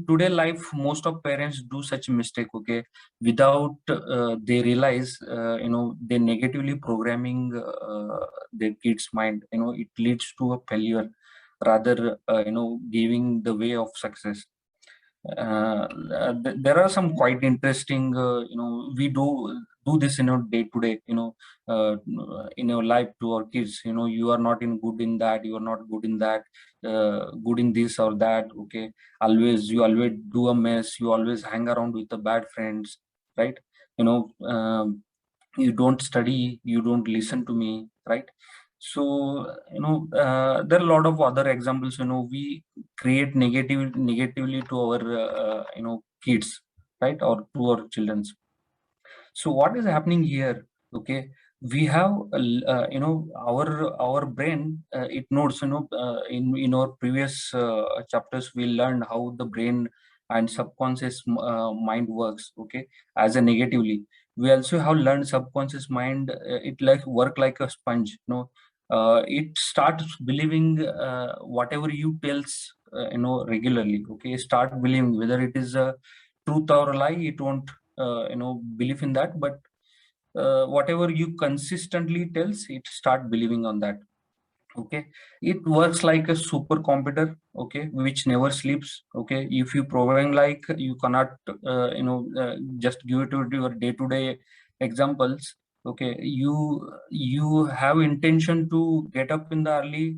today life, most of parents do such mistake, okay, without they realize, they negatively programming their kids mind. It leads to a failure rather giving the way of success. There are some quite interesting, we do this day to day, in your life to our kids. You are not good in that, you are not good in that, good in this or that. Okay, you always do a mess, you always hang around with the bad friends, right. You don't study, you don't listen to me, right. So there are a lot of other examples. We create negatively to our kids, right, or to our children. So what is happening here? Okay, we have our brain, it knows, in our previous chapters we learned how the brain and subconscious mind works, okay, as a negatively. We also have learned subconscious mind, it work like a sponge. It starts believing whatever you tells regularly. Okay, start believing whether it is a truth or a lie. It won't believe in that, but whatever you consistently tells, it start believing on that. Okay, it works like a supercomputer, okay, which never sleeps. Okay, if you program like, you cannot just give it to your day-to-day examples. Okay, you have intention to get up in the early,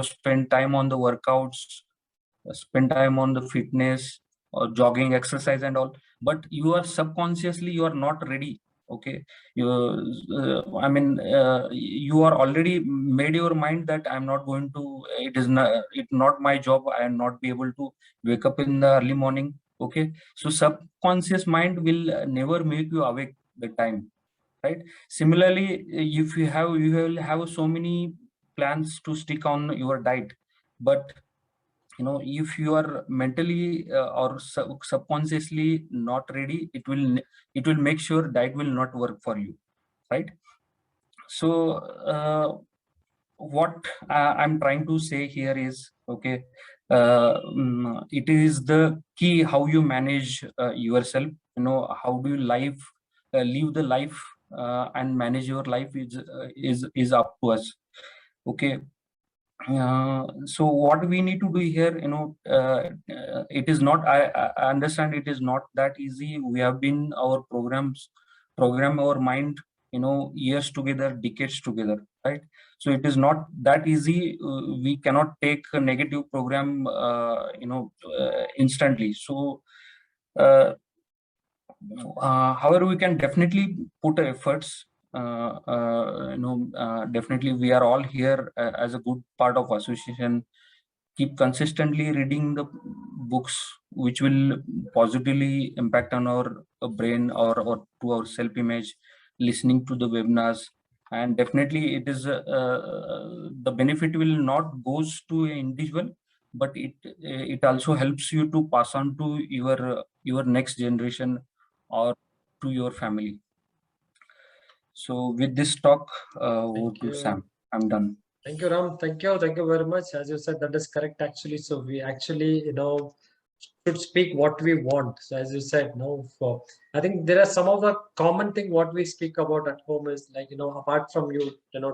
spend time on the workouts, spend time on the fitness or jogging exercise and all, but you are subconsciously, you are not ready. Okay, you I mean, you are already made your mind that I'm not going to, it's not my job, I am not be able to wake up in the early morning. Okay, so subconscious mind will never make you awake the time, right? Similarly, if you will have so many plans to stick on your diet, but if you are mentally or subconsciously not ready, it will make sure diet will not work for you, right? So what I'm trying to say here is, okay, it is the key how you manage yourself. How do you live the life and manage your life is up to us. Okay, so what we need to do here, it is not, I understand it is not that easy. We have been our program our mind, years together, decades together, right? So it is not that easy. We cannot take a negative program, instantly. So however, we can definitely put efforts. Definitely we are all here as a good part of association. Keep consistently reading the books which will positively impact on our brain or to our self-image, listening to the webinars, and definitely it is the benefit will not goes to an individual, but it also helps you to pass on to your next generation or to your family. So with this talk, over to Sam. I'm done. Thank you, Ram. Thank you very much. As you said, that is correct actually. So we actually, should speak what we want. So as you said, I think there are some of the common thing what we speak about at home is like, apart from you,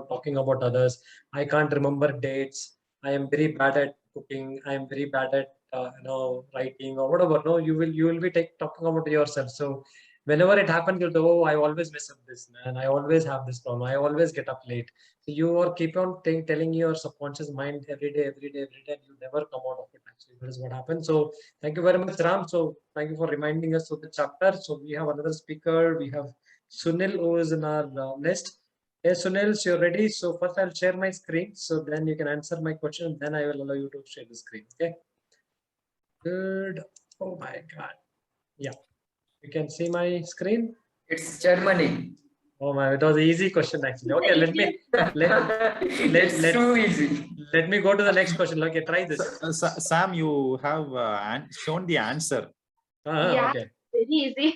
talking about others, I can't remember dates. I am very bad at cooking. I am very bad at, writing or whatever. No, you will be talking about yourself. So whenever it happens, you'll go, oh, I always mess up this, man. I always have this problem. I always get up late. So you are keep on telling your subconscious mind every day, and you never come out of it. Actually, that is what happens. So thank you very much, Ram. So thank you for reminding us of the chapter. So we have another speaker. We have Sunil, who is in our list. Hey, Sunil, so you're ready. So first I'll share my screen. So then you can answer my question. Then I will allow you to share the screen. Okay. Good. Oh my God. Yeah. You can see my screen. It's Germany. Oh my, it was an easy question actually. Okay, It's too easy. Let me go to the next question. Okay, try this. Sam, you have shown the answer. Yeah, Okay. very easy.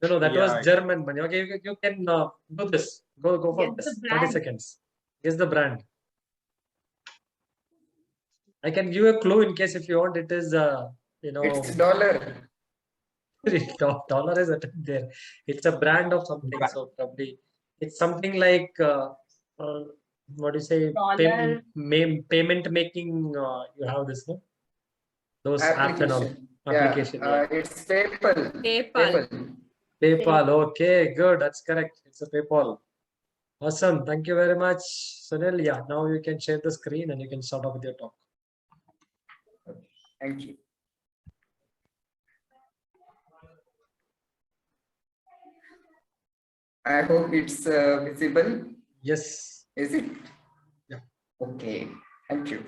No, that Yeah. was German money. Okay, you can do this. Go for Guess this. the 30 brand. seconds. Guess the brand. I can give you a clue in case if you want. It is It's dollar. dollar is there. It's a brand of something. So probably it's something like what do you say? Dollar. Payment making. You have this, no? Those apps and all. Application. Application. Yeah, it's PayPal. PayPal. PayPal. Okay, good. That's correct. It's a PayPal. Awesome. Thank you very much, Sunil. Yeah, now you can share the screen and you can start off with your talk. Thank you. I hope it's visible. Yes. Is it? Yeah. Okay. Thank you.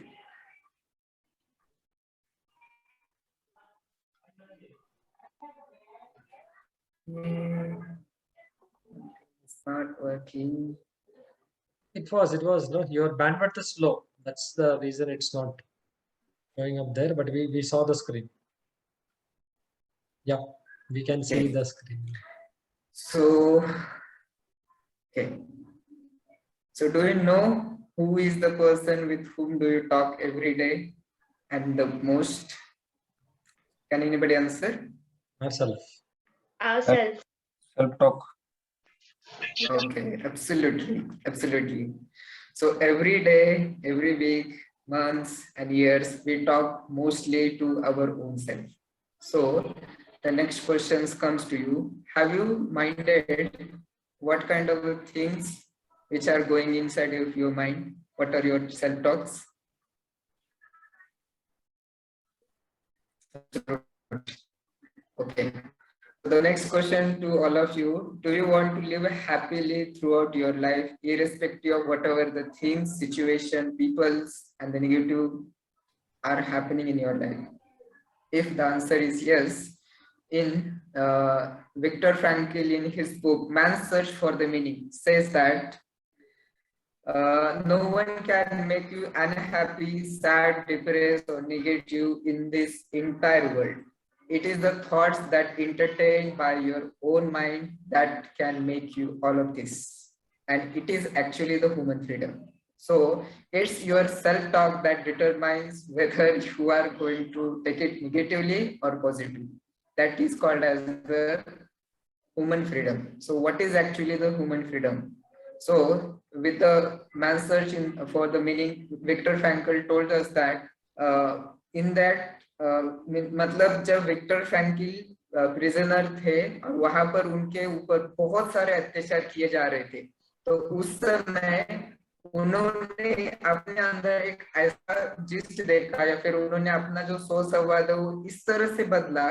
It's not working. It was. No, your bandwidth is slow. That's the reason it's not showing up there, but we saw the screen. Yeah, we can see the screen. So, okay. So do you know who is the person with whom do you talk every day and the most? Can anybody answer? Myself. Ourselves. Self-talk. Okay, absolutely. So every day, every week, months and years, we talk mostly to our own self. So the next questions comes to you. Have you minded what kind of things which are going inside of your mind? What are your self-talks? Okay. The next question to all of you, do you want to live happily throughout your life, irrespective of whatever the things, situation, peoples, and the negative are happening in your life? If the answer is yes, in Viktor Frankl, in his book, Man's Search for the Meaning, says that no one can make you unhappy, sad, depressed, or negative in this entire world. It is the thoughts that entertain by your own mind that can make you all of this. And it is actually the human freedom. So it's your self-talk that determines whether you are going to take it negatively or positively. That is called as the human freedom. So what is actually the human freedom? So with the Man's Search for the Meaning, Viktor Frankl told us that in that मतलब जब Victor Frankel prisoner थे और वहां पर उनके ऊपर बहुत सारे अत्याचार किए जा रहे थे, तो उस समय उन्होंने अपने अंदर एक ऐसा जिस्ट देखा या फिर उन्होंने अपना जो सोच संवाद है वो इस तरह से बदला,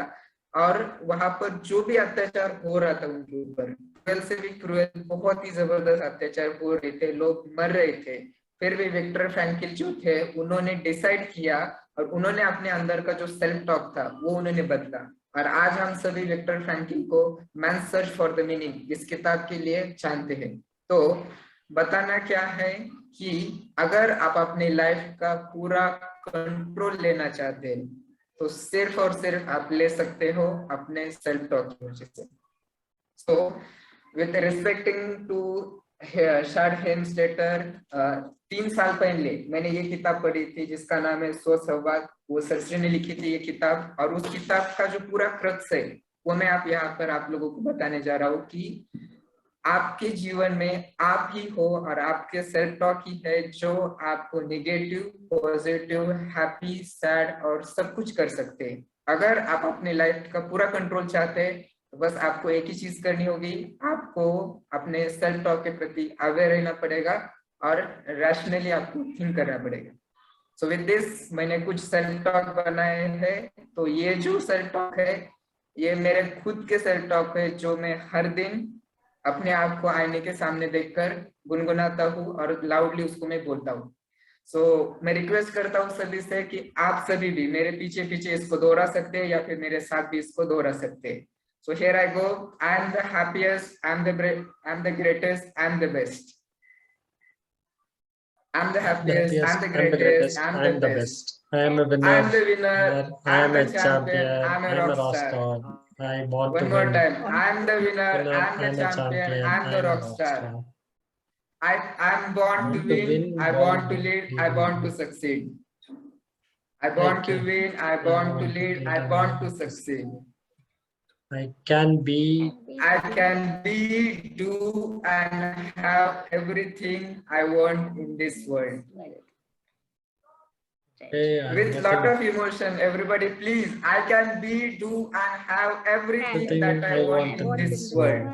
और वहां पर जो भी अत्याचार हो रहा था उनके ऊपर, क्रूएल से भी क्रूएल बहुत ही जबरदस्त अत्याचार हो रहे थे, लोग मर रहे थे, फिर भी विक्टर फ्रैंकल जो थे उन्होंने डिसाइड किया और उन्होंने अपने अंदर का जो सेल्फ टॉक था वो उन्होंने बदला। और आज हम सभी विक्टर फ्रैंकल को man's search for the meaning इस किताब के लिए जानते हैं। तो बताना क्या है कि अगर आप अपनी लाइफ का पूरा कंट्रोल लेना चाहते हैं तो सिर्फ और सिर्फ आप ले सकते हो अपने सेल्फ टॉक की वजह से। सो विद रिस्पेक्टिंग टू शार्ड हेम्सलेटर, 3 साल पहले मैंने ये किताब पढ़ी थी जिसका नाम है सो संवाद, वो सरस्वती ने लिखी थी ये किताब, और उस किताब का जो पूरा क्रक्स है वो मैं आप यहाँ पर आप लोगों को बताने जा रहा हूँ कि आपके जीवन में आप ही हो और आपके सेल्फ टॉक ही है जो आपको नेगेटिव, पॉजिटिव, हैप्पी, सैड और सब कुछ कर सकते हैं। अगर आप अपने लाइफ का पूरा कंट्रोल चाहते हैं तो बस आपको एक ही चीज करनी होगी, आपको अपने सेल्फ टॉक के प्रति अवेयर रहना पड़ेगा और रैशनली आपको थिंक करना पड़ेगा। सो विद दिस मैंने कुछ सेल्फ टॉक बनाए हैं। तो ये जो सेल्फ टॉक है ये मेरे खुद के सेल्फ टॉक है जो मैं हर दिन अपने आप को आईने के सामने देखकर गुनगुनाता हूँ और लाउडली उसको मैं बोलता हूँ। सो मैं रिक्वेस्ट करता हूँ सभी से कि आप सभी भी मेरे पीछे पीछे इसको दोहरा सकते हैं या फिर मेरे साथ भी इसको दोहरा सकते हैं। So here I go. I am the happiest, I am the greatest, I am the best. I am the happiest, I am the greatest, I am the best. I am a winner. I am the winner. I am the a champion. I am a rock star. I want to One more win. time. I am the winner. I am the champion. I am the rock star. I am born to win. I want to lead. I want to succeed. I want to win. I want to lead. I want to succeed. I can be, do, and have everything I want in this world. With lot of emotion, everybody please, I can be, do, and have everything that I want in this world.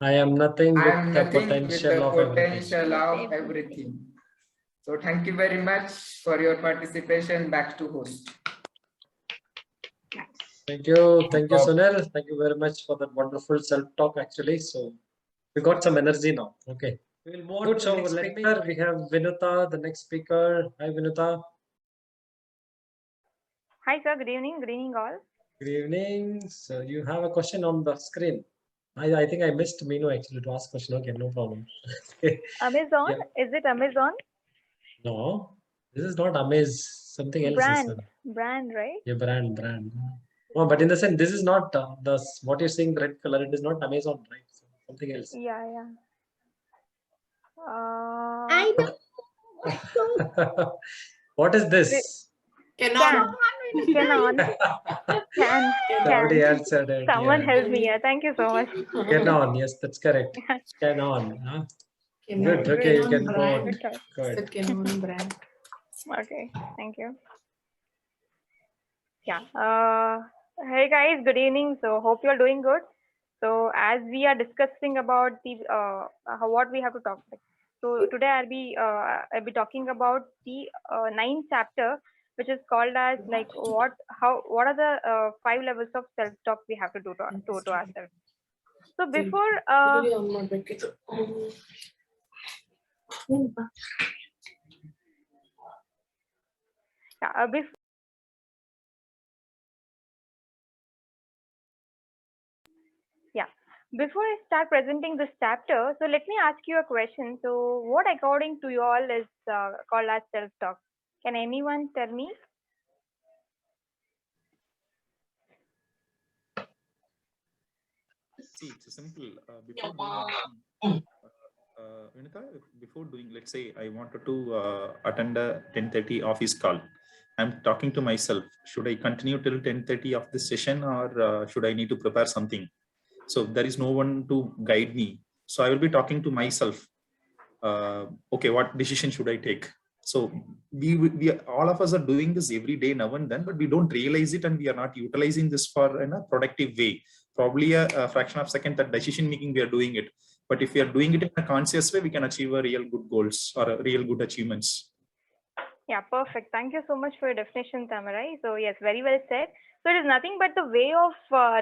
I am nothing I am with the nothing potential with the of potential of everything. So thank you very much for your participation. Back to host. Thank you, Sunil. Thank you very much for that wonderful self-talk. Actually, so we got some energy now. Okay, we'll move on to the next speaker. We have Vinuta, the next speaker. Hi, Vinuta. Hi, sir. Good evening. Good evening, all. Good evening. So you have a question on the screen. I think I missed Meenu actually to ask question. Okay, no problem. Amazon? Yeah. Is it Amazon? No, this is not Amaze. Something else. Brand, right? Yeah, brand. Oh, but in the sense, this is not what you're seeing, the red color. It is not Amazon, right? So something else. Yeah. I know. What is this? Canon. Somebody answered it. Someone yeah. help me. Yeah, thank you so much. Canon. Yes, that's correct. Canon. Huh? Good. Okay, you can go on. The Canon brand. Okay, thank you. Yeah. Hey guys, good evening. So hope you're doing good. So as we are discussing about the what we have to talk about. So today I'll be talking about the 9th chapter, which is called as like what are the 5 levels of self-talk we have to do to ourselves. So before before I start presenting this chapter, so let me ask you a question. So what according to you all is called as self-talk? Can anyone tell me? See, it's simple. Vinitha, before doing, let's say I wanted to attend a 10:30 office call. I'm talking to myself. Should I continue till 10:30 of this session, or should I need to prepare something? So there is no one to guide me. So I will be talking to myself. Okay, what decision should I take? So we all of us are doing this every day now and then, but we don't realize it, and we are not utilizing this for in a productive way. Probably a fraction of a second that decision making we are doing it, but if we are doing it in a conscious way, we can achieve a real good goals or a real good achievements. Yeah, perfect. Thank you so much for your definition, Tamarai. So yes, very well said. So it is nothing but the way of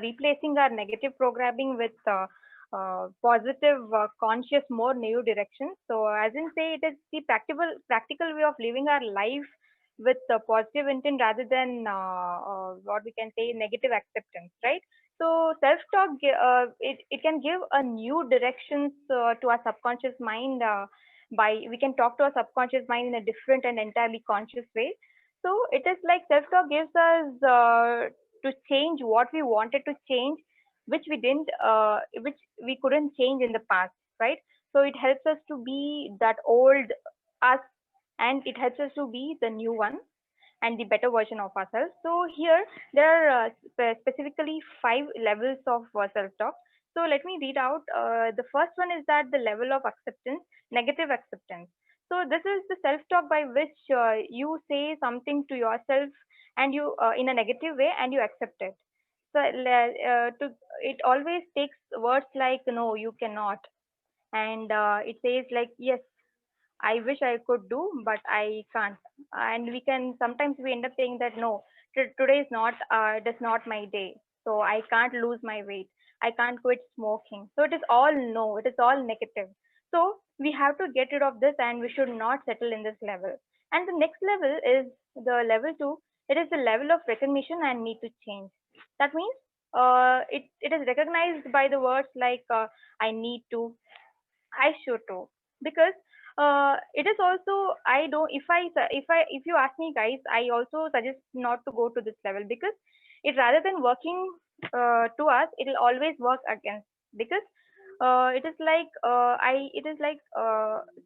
replacing our negative programming with positive, conscious, more new directions. So as in say, it is the practical way of living our life with positive intent rather than what we can say negative acceptance, right? So self-talk, it can give a new directions to our subconscious mind. We can talk to our subconscious mind in a different and entirely conscious way. So it is like self-talk gives us to change what we wanted to change, which we couldn't change in the past, right? So it helps us to be that old us, and it helps us to be the new one and the better version of ourselves. So here there are specifically 5 levels of self-talk. So let me read out. The first one is that the level of acceptance, negative acceptance. So this is the self-talk by which you say something to yourself and you in a negative way and you accept it. So it always takes words like no, you cannot, and it says like yes, I wish I could do, but I can't. And we can sometimes we end up saying that no, today is not it is not my day, so I can't lose my weight. I can't quit smoking. So it is all no, it is all negative. So we have to get rid of this, and we should not settle in this level. And the next level is the level 2. It is the level of recognition and need to change. That means it is recognized by the words like I need to, I should too, because it is also I don't if you ask me guys, I also suggest not to go to this level because it rather than working to us, it will always work against, because it is like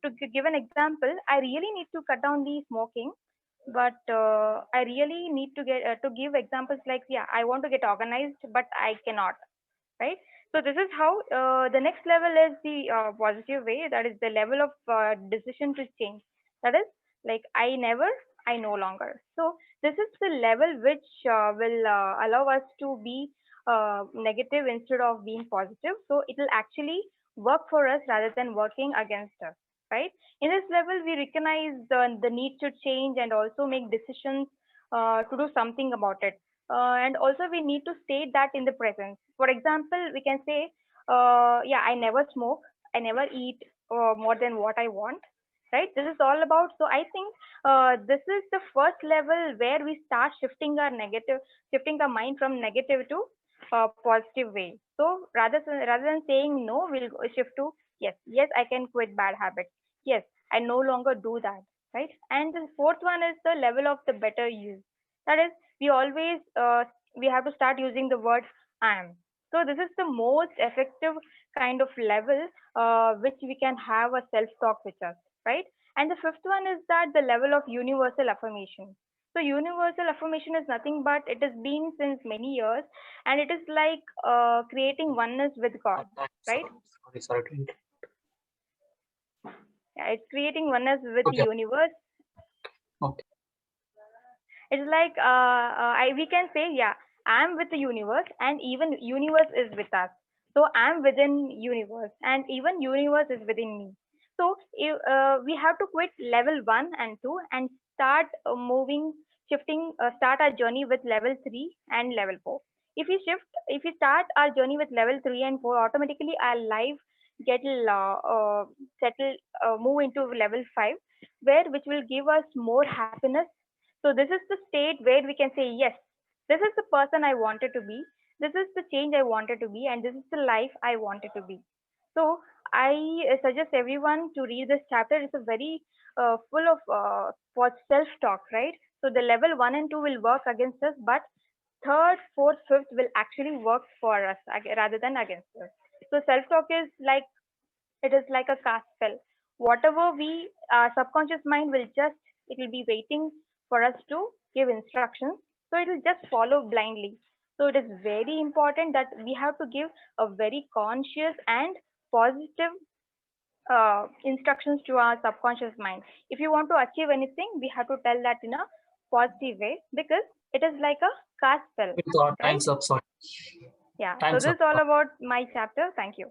to give an example, I really need to cut down the smoking, but I really need to get to give examples like yeah, I want to get organized, but I cannot, right? So this is how the next level is the positive way, that is the level of decision to change, that is like I never, I no longer. So this is the level which will allow us to be negative instead of being positive, so it will actually work for us rather than working against us, right? In this level we recognize the need to change and also make decisions to do something about it, and also we need to state that in the present. For example, we can say yeah, I never smoke, I never eat more than what I want, right? This is all about, so I think this is the first level where we start shifting our mind from negative to positive way. So rather than saying no, we'll shift to yes, yes, I can quit bad habits, yes, I no longer do that, right? And the fourth one is the level of the better use, that is we always we have to start using the word I am. So this is the most effective kind of level which we can have a self-talk with us, right? And the fifth one is that the level of universal affirmation. So universal affirmation is nothing but it has been since many years, and it is like creating oneness with God, right? Sorry to interrupt. Yeah, it's creating oneness with the Okay. universe. Okay. It's like we can say yeah, I'm with the universe and even universe is with us. So I'm within universe and even universe is within me. So we have to quit level 1 and 2 and start moving start our journey with level 3 and level 4. If we start our journey with level 3 and 4, automatically our life move into level 5, which will give us more happiness. So this is the state where we can say, yes, this is the person I wanted to be, this is the change I wanted to be, and this is the life I wanted to be. So I suggest everyone to read this chapter. It's a very full of for self-talk, right? So the level 1 and 2 will work against us, but 3rd, 4th, 5th will actually work for us rather than against us. So self-talk is like, it is like a cast spell. Whatever our subconscious mind will it will be waiting for us to give instructions. So it will just follow blindly. So it is very important that we have to give a very conscious and positive instructions to our subconscious mind. If you want to achieve anything, we have to tell that in a positive way, because it is like a cast spell. Right? Time's up, sorry. Yeah. Time's So this is up. all about my chapter. Thank you.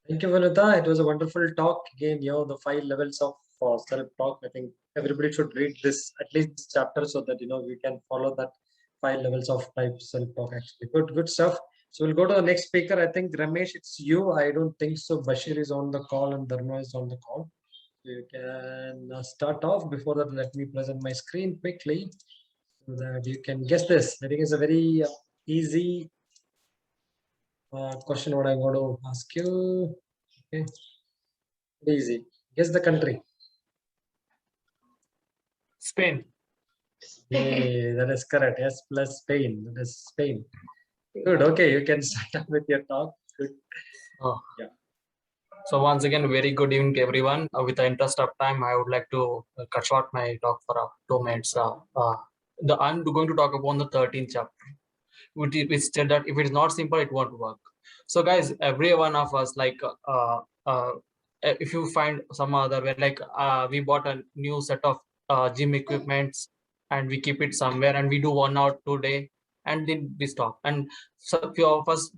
Thank you, Vanita. It was a wonderful talk. Again, the 5 levels of self-talk. I think everybody should read this, at least this chapter, so that we can follow that 5 levels of type self-talk. Actually, good stuff. So we'll go to the next speaker. I think Ramesh, it's you. I don't think so. Bashir is on the call and Dharma is on the call. You can start off. Before that, let me present my screen quickly so that you can guess this. I think it's a very easy question what I want to ask you. Okay, easy. Guess the country. Spain. Yeah, that is correct. Yes, plus Spain. That is Spain. Good. Okay, you can start up with your talk. Good. Oh. Yeah. So once again, very good evening to everyone. With the interest of time, I would like to cut short my talk for 2 minutes. I'm going to talk about the 13th chapter, which said that if it is not simple, it won't work. So guys, every one of us, if you find some other way, we bought a new set of gym equipments and we keep it somewhere and we do 1 or 2 days and then we stop. And so few of us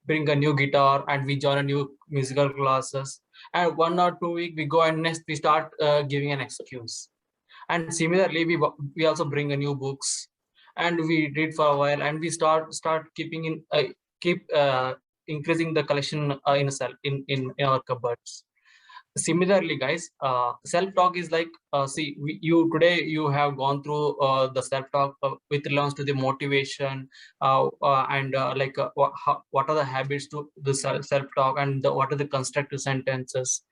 bring a new guitar and we join a new musical classes, and 1 or 2 weeks we go and next we start giving an excuse. And similarly, we also bring a new books and we read for a while and we start keeping increasing the collection in our cupboards. Similarly, guys, self-talk is like, today you have gone through the self-talk with regards to the motivation and what are the habits to the self-talk and what are the constructive sentences.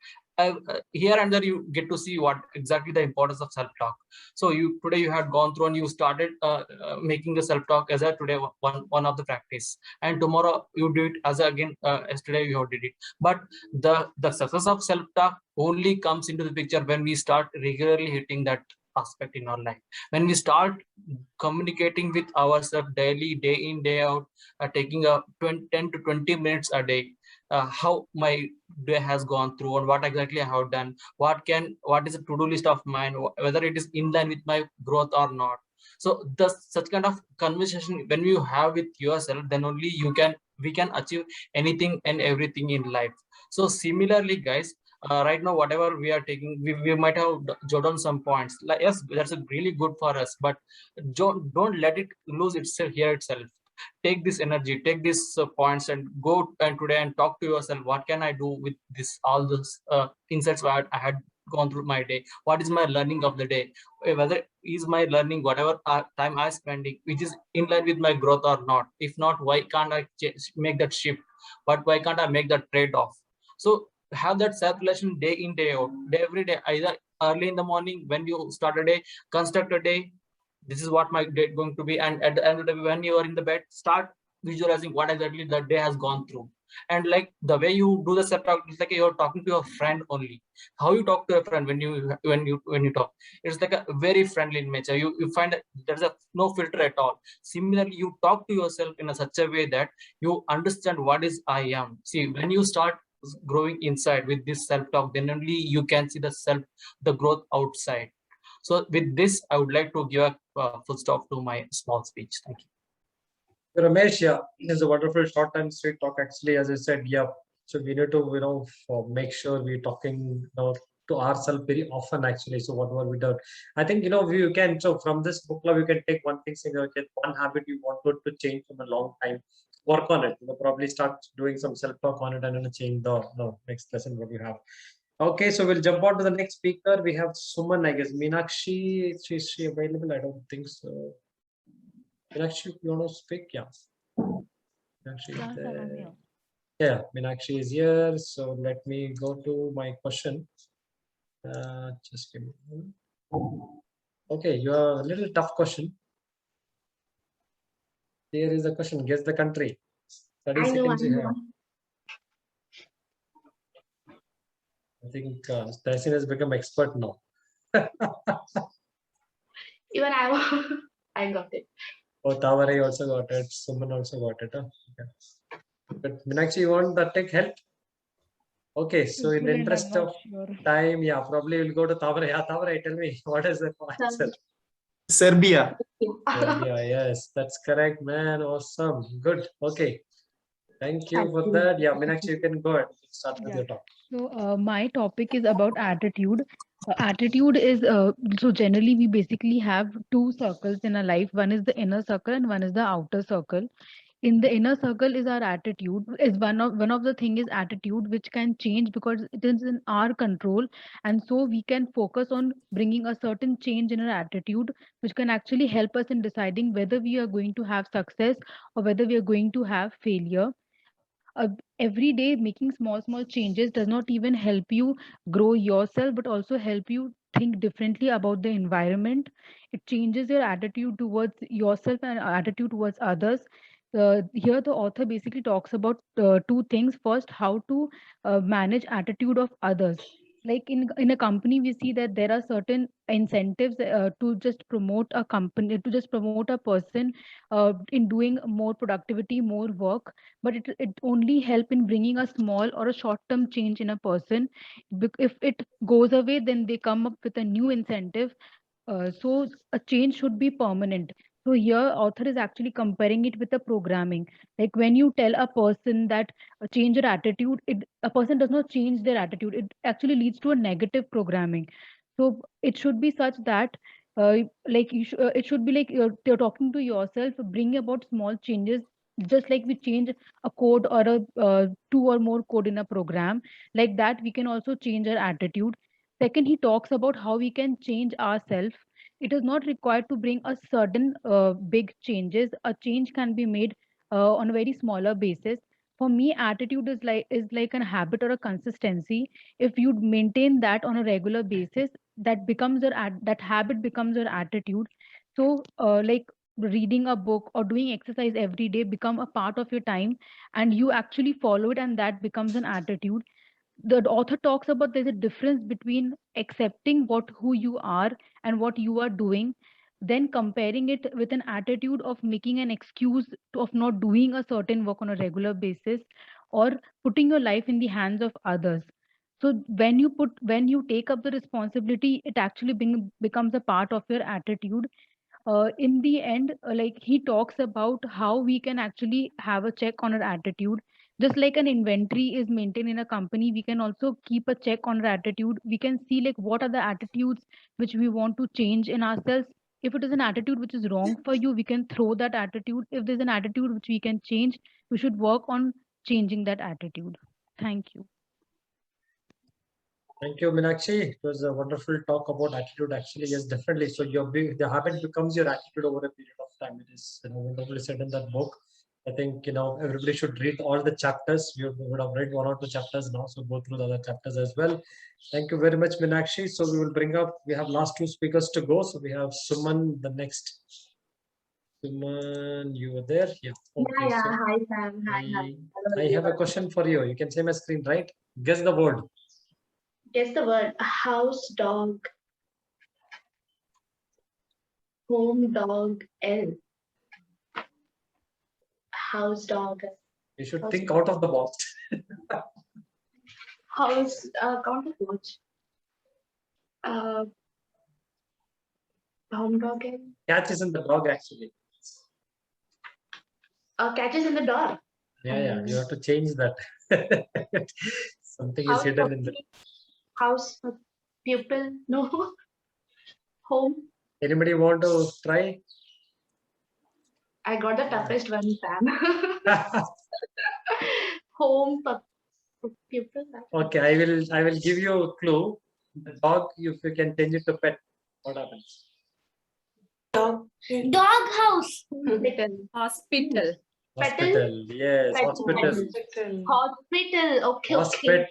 Here and there you get to see what exactly the importance of self-talk. So today you had gone through and you started making the self-talk as a today one of the practice, and tomorrow you do it as again yesterday you did it. But the success of self-talk only comes into the picture when we start regularly hitting that aspect in our life, when we start communicating with ourselves daily, day in, day out, taking 10 to 20 minutes a day, how my day has gone through and what exactly I have done, what is a to-do list of mine, whether it is in line with my growth or not. So such kind of conversation when you have with yourself, then only we can achieve anything and everything in life. So similarly, guys, right now whatever we are taking, we might have jotted down some points. Like, yes, that's really good for us, but don't let it lose itself here itself. Take this energy, take these points and go and today and talk to yourself, what can I do with this, all those insights I had gone through my day, what is my learning of the day, whether is my learning whatever time I spending which is in line with my growth or not. If not, why can't I make that shift? But why can't I make that trade-off? So have that self-relation day in, day out, every day, either early in the morning when you start a day, construct a day, this is what my day going to be, and at the end of the day when you are in the bed, start visualizing what exactly the day has gone through. And like the way you do the self-talk, it's like you're talking to your friend only. How you talk to a friend when you talk, it's like a very friendly nature. You find that there's no filter at all. Similarly, you talk to yourself in such a way that you understand what is I am. See, when you start growing inside with this self-talk, then only you can see the growth outside. So with this, I would like to give a full stop to my small speech. Thank you. Ramesh, yeah, it's a wonderful short and sweet talk. Actually, as I said, yeah. So we need to, make sure we're talking to ourselves very often actually. So whatever we do, I think, you can, so from this book club, you can take one thing, saying, okay, one habit you wanted to change from a long time, work on it, probably start doing some self-talk on it and then change the next lesson what you have. Okay, so we'll jump on to the next speaker. We have Suman, I guess. Meenakshi, is she available? I don't think so. Meenakshi, you want to speak? Yeah. Meenakshi is there. Yeah, Meenakshi is here. So let me go to my question. Just give me a moment. Okay, you have a little tough question. Here is the question. Guess the country. 30 seconds you have. I think Tasin has become expert now. Even I got it. Oh, Tavarai also got it. Suman also got it. Huh? Okay. But Meenakshi, you want the tech help? Okay, so in the interest of time, yeah, probably we'll go to Tavarai. Yeah, Tavarai, tell me, what is the answer? Serbia. Serbia, yes, that's correct, man. Awesome. Good. Okay. Thank you for that. Yeah, Meenakshi, you can go ahead. Start with your talk. So my topic is about attitude. Attitude is so generally we basically have two circles in our life. One is the inner circle and one is the outer circle. In the inner circle is our attitude. Is one of the thing is attitude, which can change because it is in our control, and so we can focus on bringing a certain change in our attitude, which can actually help us in deciding whether we are going to have success or whether we are going to have failure. Every day making small changes does not even help you grow yourself but also help you think differently about the environment. It changes your attitude towards yourself and attitude towards others. Here the author basically talks about two things. First, how to manage attitude of others. Like in a company we see that there are certain incentives to just promote a company, to just promote a person in doing more productivity, more work, but it only help in bringing a small or a short term change in a person. If it goes away, then they come up with a new incentive. So a change should be permanent. So here author is actually comparing it with the programming. Like when you tell a person that change your attitude, a person does not change their attitude, it actually leads to a negative programming. So it should be such that like it should be like you're talking to yourself, bring about small changes, just like we change a code or a two or more code in a program. Like that we can also change our attitude. Second, he talks about how we can change ourselves. It is not required to bring a sudden big changes. A change can be made on a very smaller basis. For me, attitude is like a habit or a consistency. If you maintain that on a regular basis, that becomes that habit becomes your attitude. So like reading a book or doing exercise every day become a part of your time, and you actually follow it, and that becomes an attitude. The author talks about there's a difference between accepting who you are and what you are doing, then comparing it with an attitude of making an excuse of not doing a certain work on a regular basis, or putting your life in the hands of others. So when you take up the responsibility, it actually becomes a part of your attitude. In the end, like he talks about how we can actually have a check on our attitude. Just like an inventory is maintained in a company, we can also keep a check on our attitude. We can see like what are the attitudes which we want to change in ourselves. If it is an attitude which is wrong for you, we can throw that attitude. If there's an attitude which we can change, we should work on changing that attitude. Thank you. Thank you, Meenakshi. It was a wonderful talk about attitude. Actually, yes, definitely. So the habit becomes your attitude over a period of time. It is wonderfully said in that book. I think everybody should read all the chapters. You would have read one or two chapters now, so go through the other chapters as well. Thank you very much, Meenakshi. So we will bring up. We have last two speakers to go. So we have Suman, the next. Suman, you were there? Yeah. Okay, Yeah. so Hi, Sam. Hi. Hello, I have a everyone. question for you. You can see my screen, right? Guess the word. Guess the word. House dog. Home dog. L. House dog. You should House think dog. out of the box. House. Count of watch. Home dog. L. Catch is in the dog, actually. Catches in the door. Yeah, you have to change that. Something is House hidden in the house Pupil, no. Home. Anybody want to try? I got the toughest one, Sam. Home, pupil. Okay, I will give you a clue. The dog, if you can change it to pet, what happens? Dog. Dog house. Hospital. Hospital. Yes, Pet. hospital. Hospital. Okay. Hospital.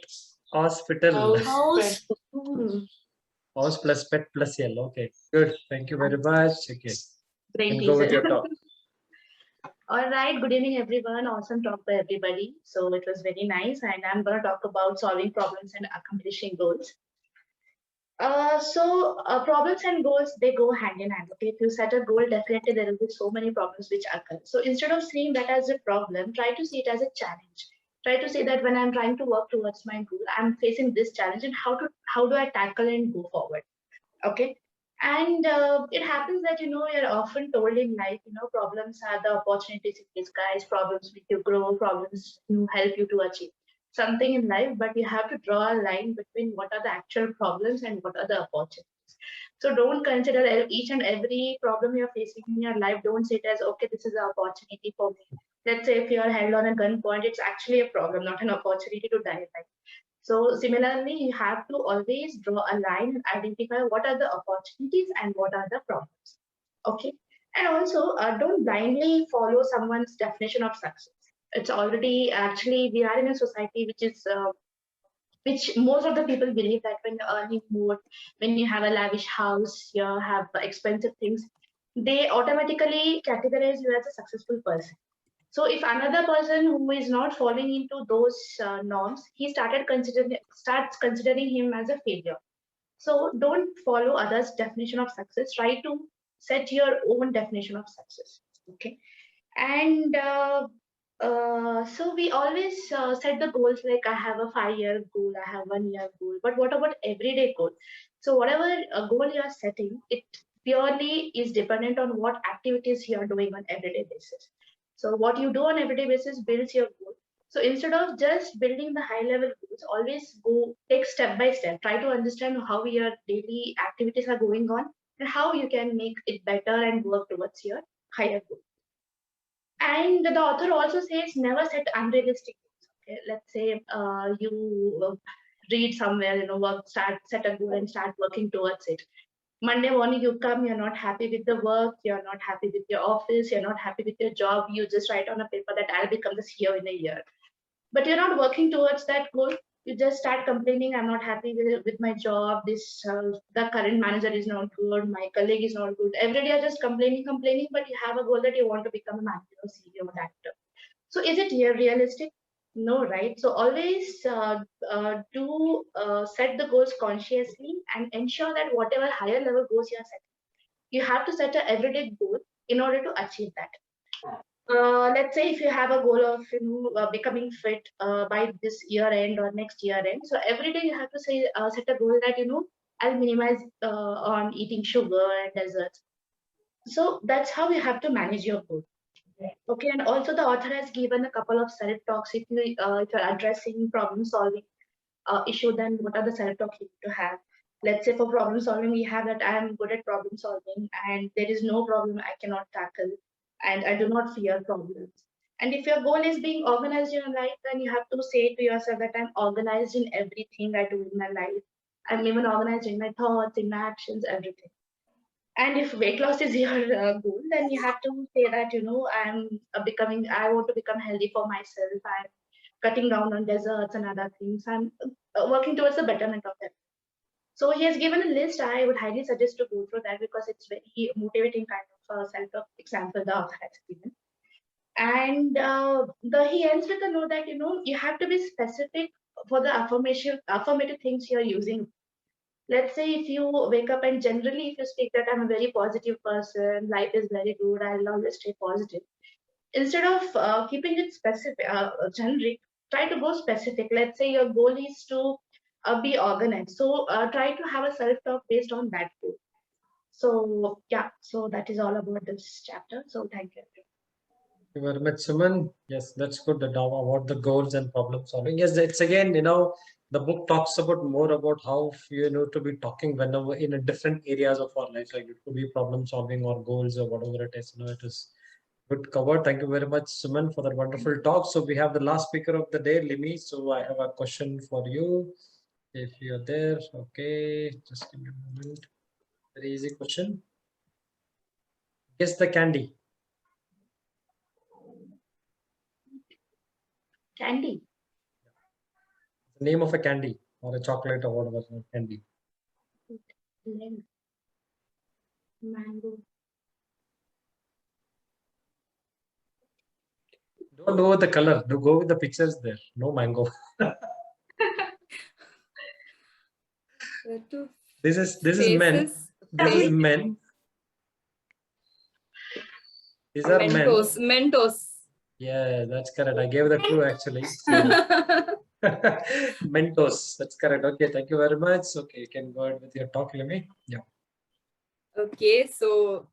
Hospital. House. House plus pet plus yellow. Okay, good. Thank you very much. Okay, Great and go with teaser. your talk. All right, good evening, everyone. Awesome talk by everybody. So it was very nice, and I'm going to talk about solving problems and accomplishing goals. Problems and goals, they go hand in hand. Okay, if you set a goal, definitely there will be so many problems which occur. So instead of seeing that as a problem, try to see it as a challenge. Try to say that when I'm trying to work towards my goal, I'm facing this challenge, and how do I tackle and go forward? Okay. And it happens that, you're often told in life, problems are the opportunities in disguise, problems make you grow, problems help you to achieve something in life, but you have to draw a line between what are the actual problems and what are the opportunities. So don't consider each and every problem you're facing in your life. Don't say it as, okay, this is an opportunity for me. Let's say if you're held on a gunpoint, it's actually a problem, not an opportunity to die. So similarly, you have to always draw a line and identify what are the opportunities and what are the problems. Okay. And also don't blindly follow someone's definition of success. It's already actually, we are in a society which most of the people believe that when you're earning more, when you have a lavish house, you have expensive things, they automatically categorize you as a successful person. So if another person who is not falling into those norms, he starts considering him as a failure. So don't follow others' definition of success. Try to set your own definition of success. Okay. And so we always set the goals like I have a 5-year goal, I have 1-year goal. But what about everyday goal? So whatever goal you are setting, it purely is dependent on what activities you are doing on everyday basis. So what you do on everyday basis builds your goal. So instead of just building the high level goals, always take step by step. Try to understand how your daily activities are going on and how you can make it better and work towards your higher goal. And the author also says never set unrealistic goals. Okay? Let's say you read somewhere, set a goal and start working towards it. Monday morning you come, you're not happy with the work, you're not happy with your office, you're not happy with your job, you just write on a paper that I'll become this here in a year. But you're not working towards that goal. You just start complaining, I'm not happy with my job, the current manager is not good, my colleague is not good. Every day you're just complaining, but you have a goal that you want to become a manager or CEO or actor. So is it realistic? No, right? So always set the goals consciously and ensure that whatever higher level goals you are setting, you have to set an everyday goal in order to achieve that. Let's say if you have a goal of becoming fit by this year end or next year end, so every day you have to set a goal that I'll minimize on eating sugar and desserts. So that's how you have to manage your goal. Okay, and also the author has given a couple of self-talks. If you're addressing problem-solving issue, then what are the self-talks you need to have? Let's say for problem-solving, we have that I am good at problem-solving and there is no problem I cannot tackle and I do not fear problems. And if your goal is being organized in your life, then you have to say to yourself that I'm organized in everything I do in my life. I'm even organized in my thoughts, in my actions, everything. And if weight loss is your goal, then you have to say that, I want to become healthy for myself. I'm cutting down on desserts and other things. I'm working towards the betterment of them. So he has given a list. I would highly suggest to go through that because it's very motivating kind of self-help example the author has given. And he ends with a note that, you have to be specific for the affirmative things you're using. Let's say if you wake up and generally if you speak that I'm a very positive person, life is very good, I'll always stay positive. Instead of keeping it specific, generic, try to go specific. Let's say your goal is to be organized. So try to have a self-talk based on that goal. So yeah, so that is all about this chapter. So thank you. Thank you very much, Suman. Yes, that's good. About the goals and problem solving. Yes, it's again, the book talks about more about how to be talking whenever in a different areas of our life, like it could be problem solving or goals or whatever it is. It is good covered. Thank you very much, Suman, for that wonderful talk. So we have the last speaker of the day, Limi. So I have a question for you, if you're there. Okay, just give me a moment. Very easy question. Guess the candy. Candy. The name of a candy or a chocolate or whatever candy. Lemon. Mango. Don't know the color. Do go with the pictures there. No mango. This is men. This is men. These are men. Mentos. Yeah, that's correct. I gave the clue actually. So. Mentos. That's correct. Okay, thank you very much. Okay, you can go ahead with your talk, Limi. Yeah. Okay, so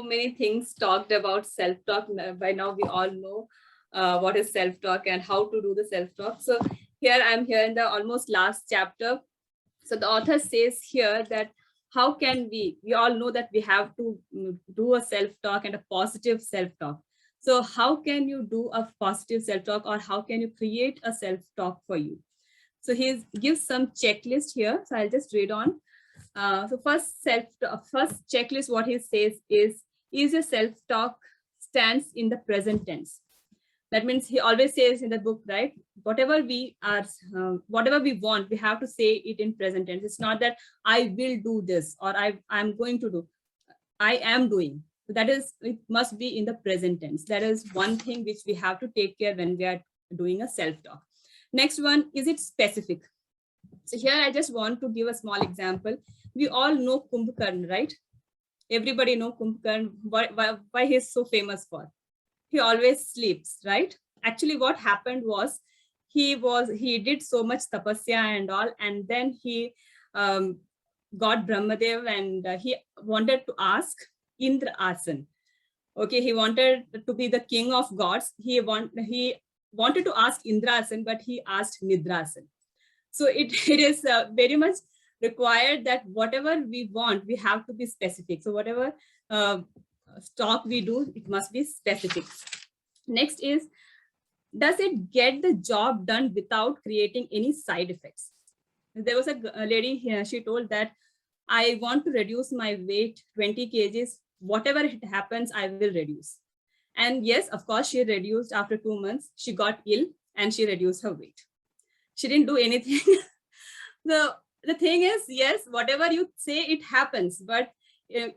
many things talked about self-talk. By now we all know what is self-talk and how to do the self-talk. So here I'm here in the almost last chapter. So the author says here that how can we all know that we have to do a self-talk and a positive self-talk. So how can you do a positive self-talk, or how can you create a self-talk for you? So he gives some checklist here. So I'll just read on. So first checklist, what he says is your self-talk stands in the present tense. That means he always says in the book, right? Whatever we want, we have to say it in present tense. It's not that I will do this or I'm going to do. I am doing. So that is, it must be in the present tense. That is one thing which we have to take care when we are doing a self-talk. Next one, is it specific? So here I just want to give a small example. We all know Kumbhakarna, right? Everybody know Kumbhakarna. Why he's so famous for? He always sleeps, right? Actually, what happened was he did so much tapasya and all, and then he got Brahmadev, and he wanted to ask Indra Asan. Okay, he wanted to be the king of gods. He wanted to ask Indrasan, but he asked Nidrasan. So it is very much required that whatever we want, we have to be specific. So whatever talk we do, it must be specific. Next is, does it get the job done without creating any side effects? There was a lady here, she told that I want to reduce my weight 20 kgs. Whatever it happens, I will reduce. And yes, of course, she reduced after 2 months. She got ill and she reduced her weight. She didn't do anything. The thing is, yes, whatever you say, it happens, but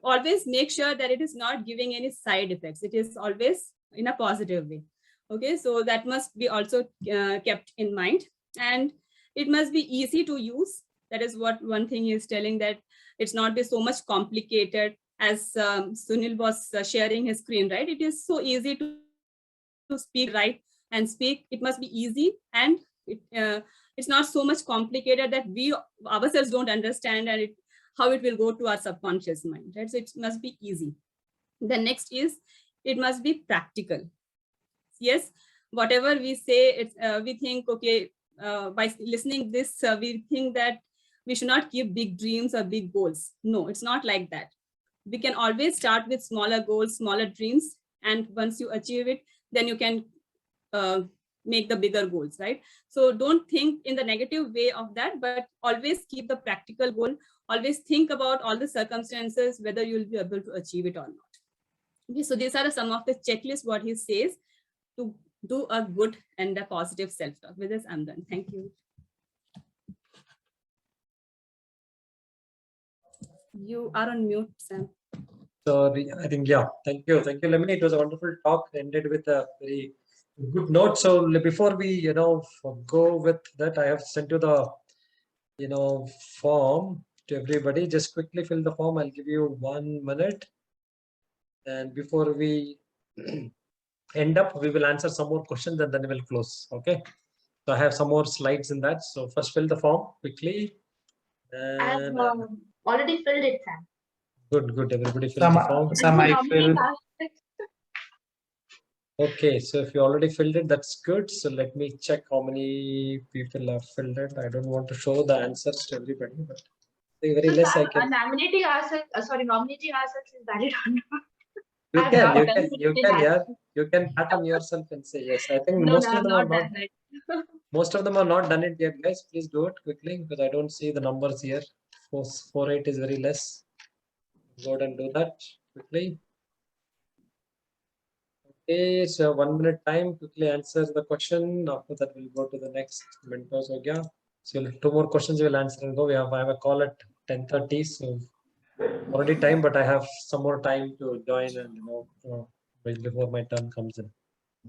always make sure that it is not giving any side effects. It is always in a positive way. Okay, so that must be also kept in mind, and it must be easy to use. That is what one thing he is telling, that it's not be so much complicated. As Sunil was sharing his screen, right? It is so easy to speak, right? And speak. It must be easy, and it's not so much complicated that we ourselves don't understand, and how it will go to our subconscious mind, right? So it must be easy. The next is, it must be practical. Yes, whatever we say, we think, okay, by listening this, we think that we should not keep big dreams or big goals. No, it's not like that. We can always start with smaller goals, smaller dreams, and once you achieve it, then you can make the bigger goals, right? So don't think in the negative way of that, but always keep the practical goal. Always think about all the circumstances, whether you'll be able to achieve it or not. Okay, so these are some of the checklists, what he says to do a good and a positive self-talk. With this, I'm done. Thank you. You are on mute, Sam. So I think, yeah, thank you, Lemini. It was a wonderful talk, ended with a very good note. So before we, go with that, I have sent you the, form to everybody. Just quickly fill the form. I'll give you 1 minute. And before we end up, we will answer some more questions and then we will close. Okay. So I have some more slides in that. So first fill the form quickly. And I've already filled it, Sam. Good. Everybody fill the form. Some I fill. Okay, so if you already filled it, that's good. So let me check how many people have filled it. I don't want to show the answers to everybody, but very So less I Sam, can. nominating ourselves, nominating ourselves is valid or not? You I've can, not you done can, it you in can, that. yeah. You can pat on yourself and say yes. I think No, most no, of I've them are not not. done it. Most of them are not done it yet, guys. Please do it quickly because I don't see the numbers here. 448 is very less. Go ahead and do that quickly. Okay, so 1 minute time. Quickly answer the question. After that, we'll go to the next mentors. Okay. So 2 more questions we'll answer and go. I have a call at 10:30. So already time, but I have some more time to join and before my turn comes in.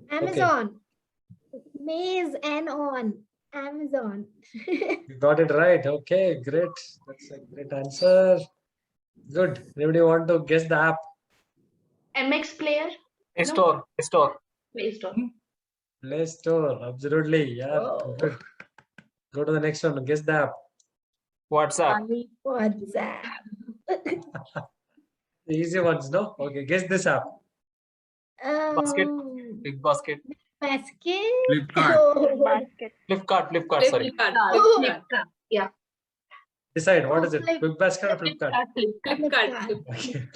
Amazon. Maze and on. Amazon. You got it right. Okay, great. That's a great answer. Good. Anybody want to guess the app? MX Player? Play Store. Play Store. Play Store. Play Store. Absolutely. Yeah. Whoa. Good. Go to the next one. Guess the app. WhatsApp. WhatsApp. The easy ones, no? Okay. Guess this app. Basket. Big basket. Basket. Flipkart. Oh. Basket. Flipkart. Sorry. Flipkart. Yeah. Decide. What Oh, is it? Quick Basket or Flipkart? Flipkart. Okay.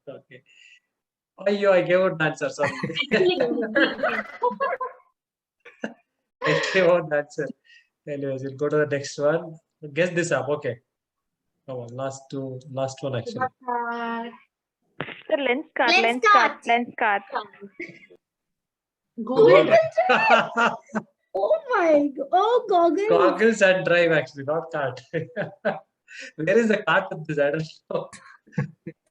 Okay. Oh, I gave out the answer. Sorry. I gave out the answer. Anyways, we'll go to the next one. Guess this app. Okay. Come on. Last one actually. Sir, Lenskart. Lenskart. Lenskart. Google. Oh my god. Oh, goggles. Goggles and drive actually, not cart. Where is the cart with this? I don't know.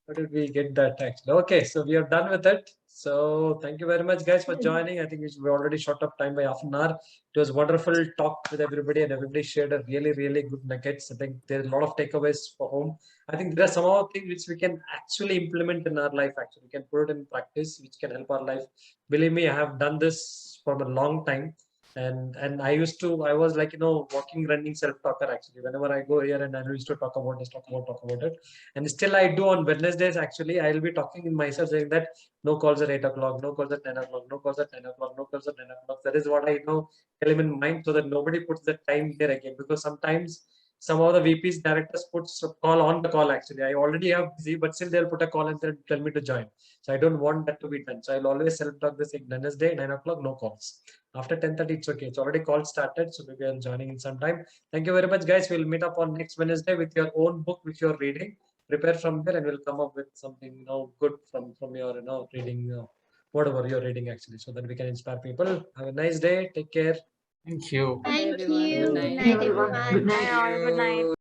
How did we get that actually? Okay, so we are done with it. So thank you very much, guys, for joining. I think we already shot up time by half an hour. It was wonderful talk with everybody, and everybody shared a really, really good nuggets. I think there's a lot of takeaways for home. I think there are some other things which we can actually implement in our life. Actually, we can put it in practice, which can help our life. Believe me, I have done this for a long time. And I was like, walking, running self-talker actually. Whenever I go here and I used to talk about it. And still I do on Wednesdays actually. I'll be talking in myself saying that no calls at 8 o'clock, no calls at 10 o'clock, no calls at 10 o'clock, no calls at 10 o'clock. That is what I tell him in mind so that nobody puts the time there again. Because sometimes some of the VPs, directors puts a call on the call actually. I already have busy, but still they'll put a call and they'll tell me to join. So I don't want that to be done. So I'll always self-talk this Wednesday, 9 o'clock, no calls. After 10:30, it's okay. It's already call started. So maybe I'm joining in some time. Thank you very much, guys. We'll meet up on next Wednesday with your own book, which you're reading. Prepare from there and we'll come up with something good from your reading, whatever you're reading actually, so that we can inspire people. Have a nice day. Take care. Thank you. Thank everyone. you. Good Good night. night, everyone. Good night.